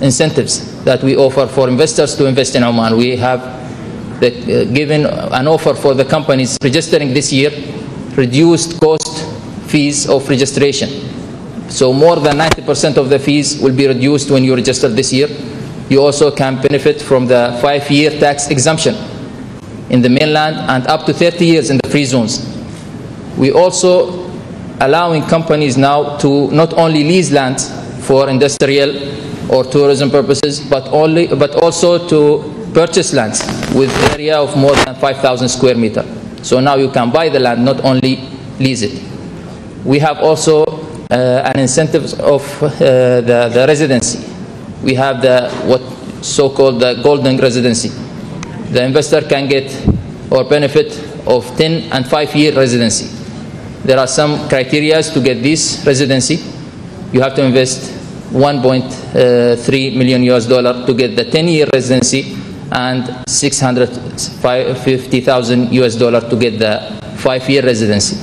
incentives that we offer for investors to invest in Oman. We have given an offer for the companies registering this year, reduced cost fees of registration. So more than 90% of the fees will be reduced when you register this year. You also can benefit from the 5-year tax exemption in the mainland and up to 30 years in the free zones. We also allowing companies now to not only lease land for industrial or tourism purposes, but also to purchase lands with area of more than 5,000 square meters. So now you can buy the land, not only lease it. We have also an incentive of the residency. We have what so-called the Golden Residency. The investor can get or benefit of 10 and 5-year residency. There are some criteria to get this residency. You have to invest $1.3 million to get the 10-year residency and $650,000 to get the 5-year residency.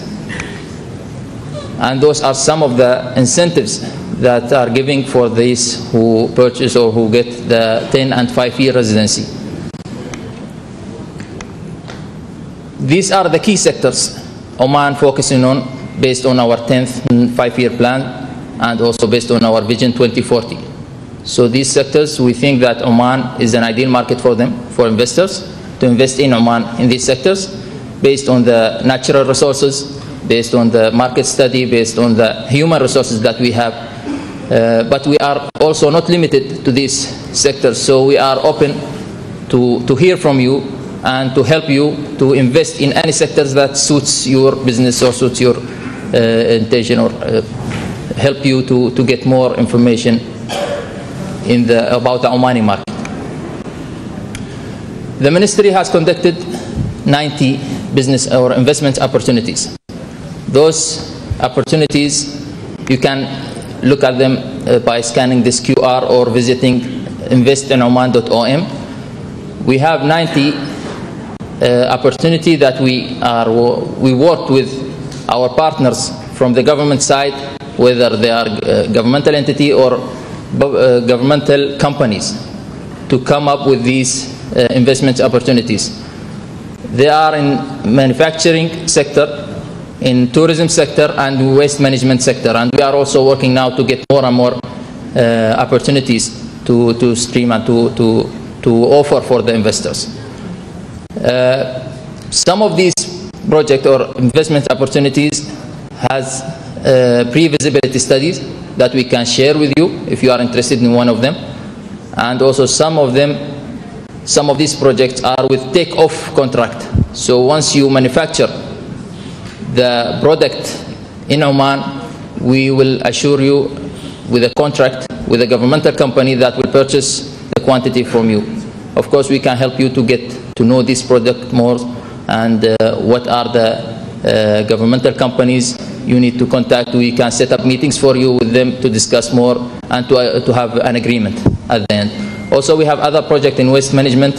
And those are some of the incentives that are giving for these who purchase or who get the 10 and 5-year residency. These are the key sectors Oman focusing on based on our 10th 5-year plan and also based on our Vision 2040. So these sectors, we think that Oman is an ideal market for them, for investors, to invest in Oman in these sectors based on the natural resources, based on the market study, based on the human resources that we have. But we are also not limited to these sectors, so we are open to hear from you and to help you to invest in any sectors that suits your business or suits your intention, or help you to get more information about the Omani market. The ministry has conducted 90 business or investment opportunities. Those opportunities, you can look at them by scanning this QR or visiting investinoman.om. We have 90 opportunity that we worked with our partners from the government side, whether they are governmental entity or governmental companies, to come up with these investment opportunities. They are in manufacturing sector, in tourism sector, and waste management sector. And we are also working now to get more and more opportunities to stream and to offer for the investors. Some of these project or investment opportunities has pre-visibility studies that we can share with you if you are interested in one of them. And also some of these projects are with take-off contract. So once you manufacture the product in Oman, we will assure you with a contract with a governmental company that will purchase the quantity from you. Of course, we can help you to get to know this product more, and what are the governmental companies you need to contact. We can set up meetings for you with them to discuss more and to have an agreement at the end. Also, we have other projects in waste management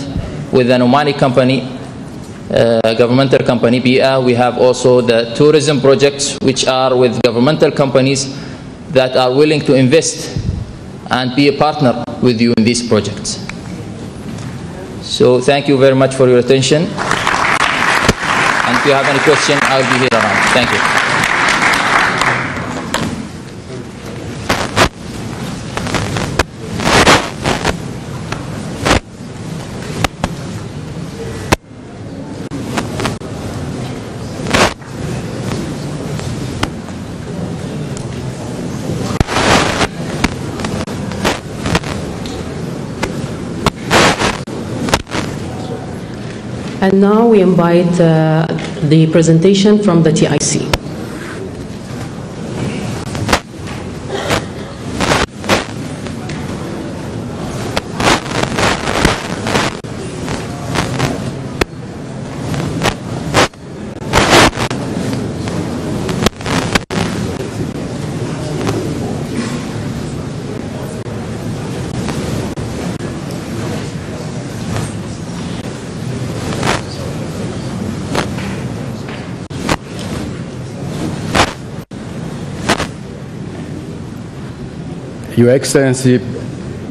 with an Omani company, governmental company, BIA. We have also the tourism projects, which are with governmental companies that are willing to invest and be a partner with you in these projects. So thank you very much for your attention. And if you have any question, I'll be here around. Thank you. And now we invite the presentation from the TIC. Your Excellency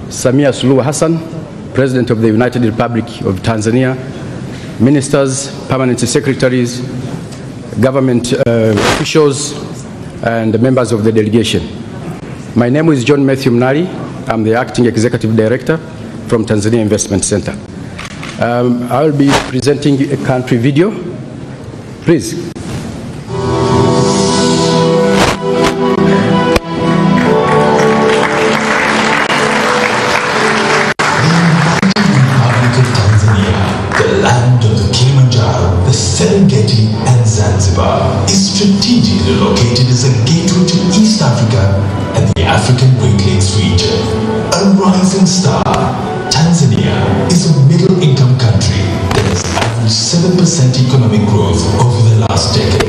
Samia Suluhu Hassan, President of the United Republic of Tanzania, ministers, permanent secretaries, government officials, and members of the delegation. My name is John Matthew Mnali. I'm the Acting Executive Director from Tanzania Investment Center. I will be presenting a country video. Please. Is strategically located as a gateway to East Africa and the African Great Lakes region. A rising star, Tanzania is a middle-income country that has averaged 7% economic growth over the last decade.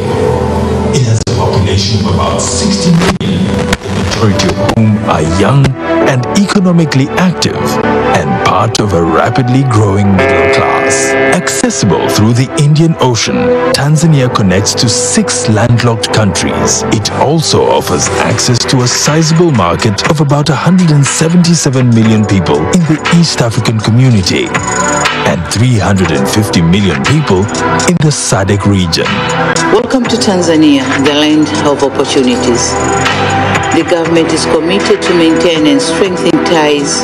It has a population of about 60 million, the majority of whom are young and economically active, and part of a rapidly growing middle class. Accessible through the Indian Ocean, Tanzania connects to 6 landlocked countries. It also offers access to a sizable market of about 177 million people in the East African community and 350 million people in the SADC region. Welcome to Tanzania, the land of opportunities. The government is committed to maintain and strengthen ties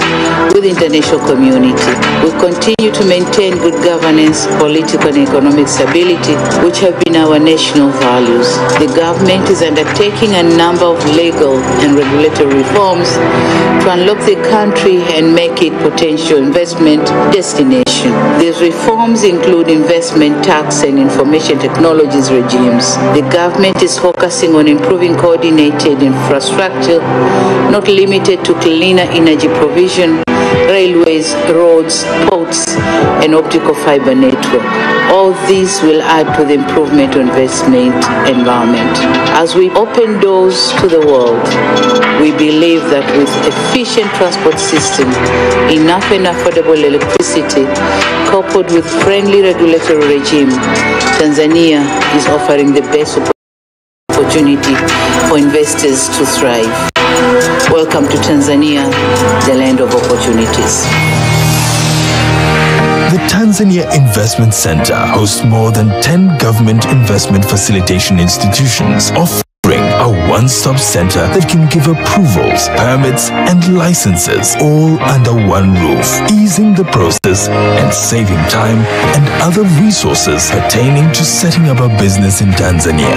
with the international community. We continue to maintain good governance, political and economic stability, which have been our national values. The government is undertaking a number of legal and regulatory reforms to unlock the country and make it potential investment destination. These reforms include investment tax and information technologies regimes. The government is focusing on improving coordinated infrastructure, not limited to cleaner energy provision, railways, roads, ports, and optical fiber network. All these will add to the improvement of investment environment. As we open doors to the world, we believe that with efficient transport system, enough and affordable electricity, coupled with friendly regulatory regime, Tanzania is offering the best opportunity for investors to thrive. Welcome to Tanzania, the land of opportunities. The Tanzania Investment Center hosts more than 10 government investment facilitation institutions, offering a one-stop center that can give approvals, permits, and licenses all under one roof, easing the process and saving time and other resources pertaining to setting up a business in Tanzania.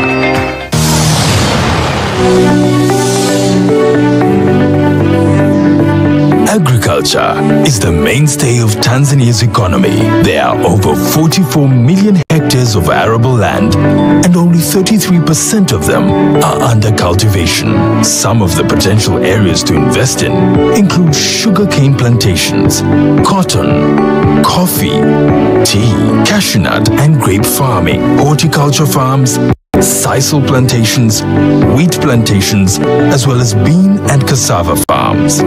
Agriculture is the mainstay of Tanzania's economy. There are over 44 million hectares of arable land, and only 33% of them are under cultivation. Some of the potential areas to invest in include sugarcane plantations, cotton, coffee, tea, cashew nut and grape farming, horticulture farms, sisal plantations, wheat plantations, as well as bean and cassava farms.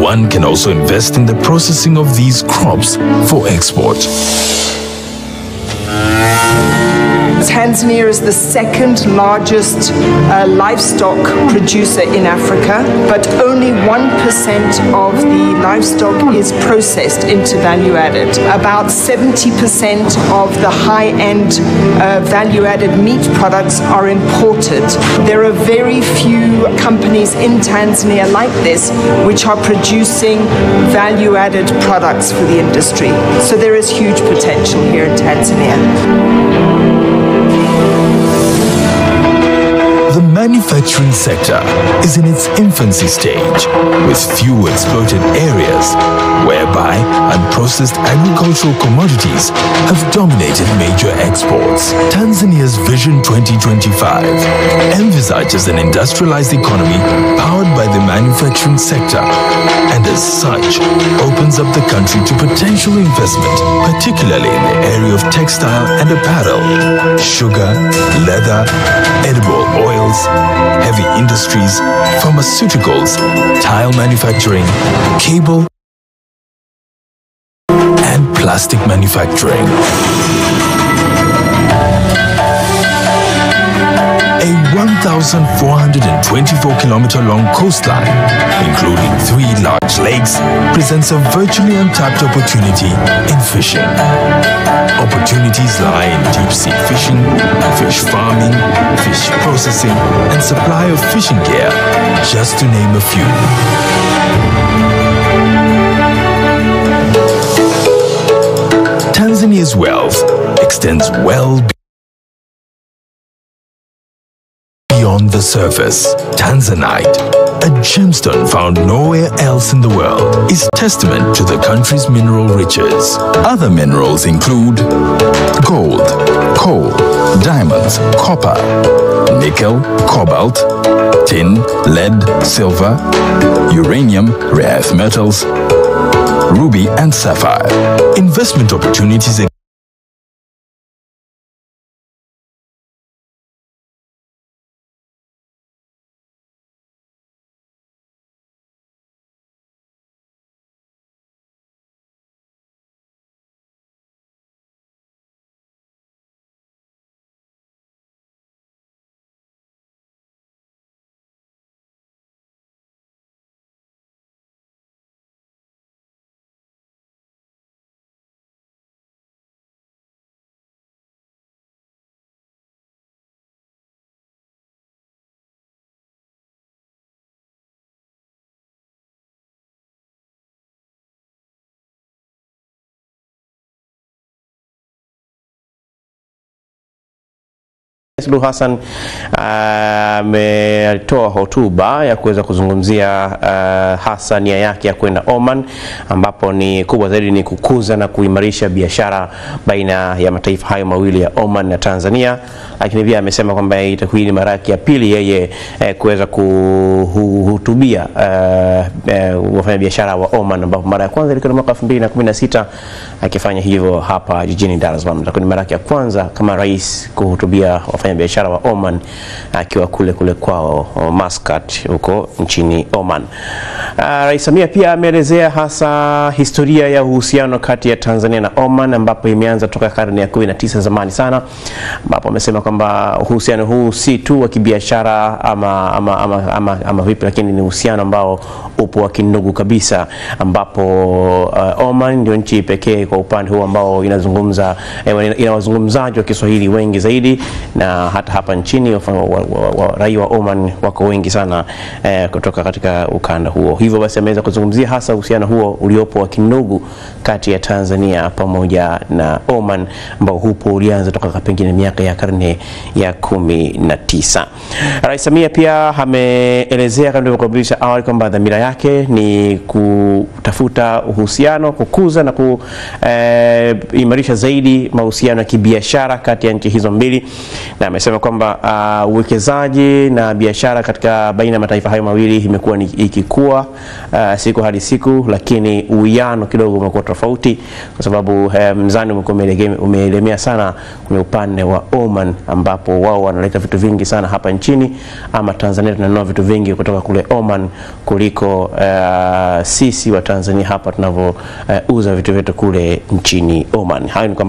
One can also invest in the processing of these crops for export. Tanzania is the second largest livestock producer in Africa, but only 1% of the livestock is processed into value-added. About 70% of the high-end value-added meat products are imported. There are very few companies in Tanzania like this which are producing value-added products for the industry. So there is huge potential here in Tanzania. The manufacturing sector is in its infancy stage, with few exploited areas, whereby unprocessed agricultural commodities have dominated major exports. Tanzania's Vision 2025 envisages an industrialized economy powered by the manufacturing sector, and as such, opens up the country to potential investment, particularly in the area of textile and apparel, sugar, leather, edible oils, heavy industries, pharmaceuticals, tile manufacturing, cable, and plastic manufacturing. A 1,424-kilometer-long coastline, including 3 large lakes, presents a virtually untapped opportunity in fishing. Opportunities lie in deep-sea fishing, fish farming, fish processing, and supply of fishing gear, just to name a few. Tanzania's wealth extends well beyond the surface. Tanzanite, a gemstone found nowhere else in the world, is testament to the country's mineral riches. Other minerals include gold, coal, diamonds, copper, nickel, cobalt, tin, lead, silver, uranium, rare earth metals, ruby, and sapphire. Investment opportunities Suluhu Hassan ametoa hotuba ya kuweza kuzungumzia hasa nia yake ya kwenda Oman, ambapo ni kubwa zaidi ni kukuza na kuimarisha biashara baina ya mataifa hayo mawili ya Oman na Tanzania. Lakini pia amesema kwamba itakuwa ni mara ya pili yeye kuweza kuhutubia wafanyabiashara wa Oman, ambapo mara ya kwanza ilikuwa mwaka 2016 akifanya hivyo hapa jijini Dar es Salaam. Itakuwa ni mara ya kwanza kama rais kuhutubia wafanyabiashara wa Oman akiwa kule kwao Muscat huko nchini Oman. Rais Samia pia ameelezea hasa historia ya uhusiano kati ya Tanzania na Oman, ambapo imeanza toka karne ya 19 zamani sana, ambapo amesema kwamba uhusiano huu si tu wa kibiashara ama vipi, lakini ni uhusiano ambao upo wa kindugu kabisa, ambapo Oman ndio nchi pekee kwa upande huu ambao inazungumza ina wazungumzaji wa Kiswahili wengi zaidi, na hata hapa nchini raia wa Oman wako wengi sana kutoka katika ukanda huo. Hivyo basi ameweza kuzungumzia hasa uhusiano huo uliopo wa kindugu kati ya Tanzania pamoja na Oman, ambao hupo ulianza toka pengine miaka ya karne ya 19. Rais Samia pia ameelezea kama nilivyokuambia awali kwamba dhamira yake ni kutafuta uhusiano, kukuza na kuimarisha zaidi mahusiano ya kibiashara kati ya nchi hizo mbili, na amesema kwamba uwekezaji na biashara katika baina ya mataifa hayo mawili imekuwa ikikua siku hadi siku, lakini uwiano kidogo umekuwa tofauti kwa sababu mzani umeelemea sana kwenye upande wa Oman, ambapo wao wanaleta vitu vingi sana hapa nchini, ama Tanzania tunanunua vitu vingi kutoka kule Oman kuliko sisi wa Tanzania hapa tunavyouza vitu vyetu kule nchini Oman. Hayo ni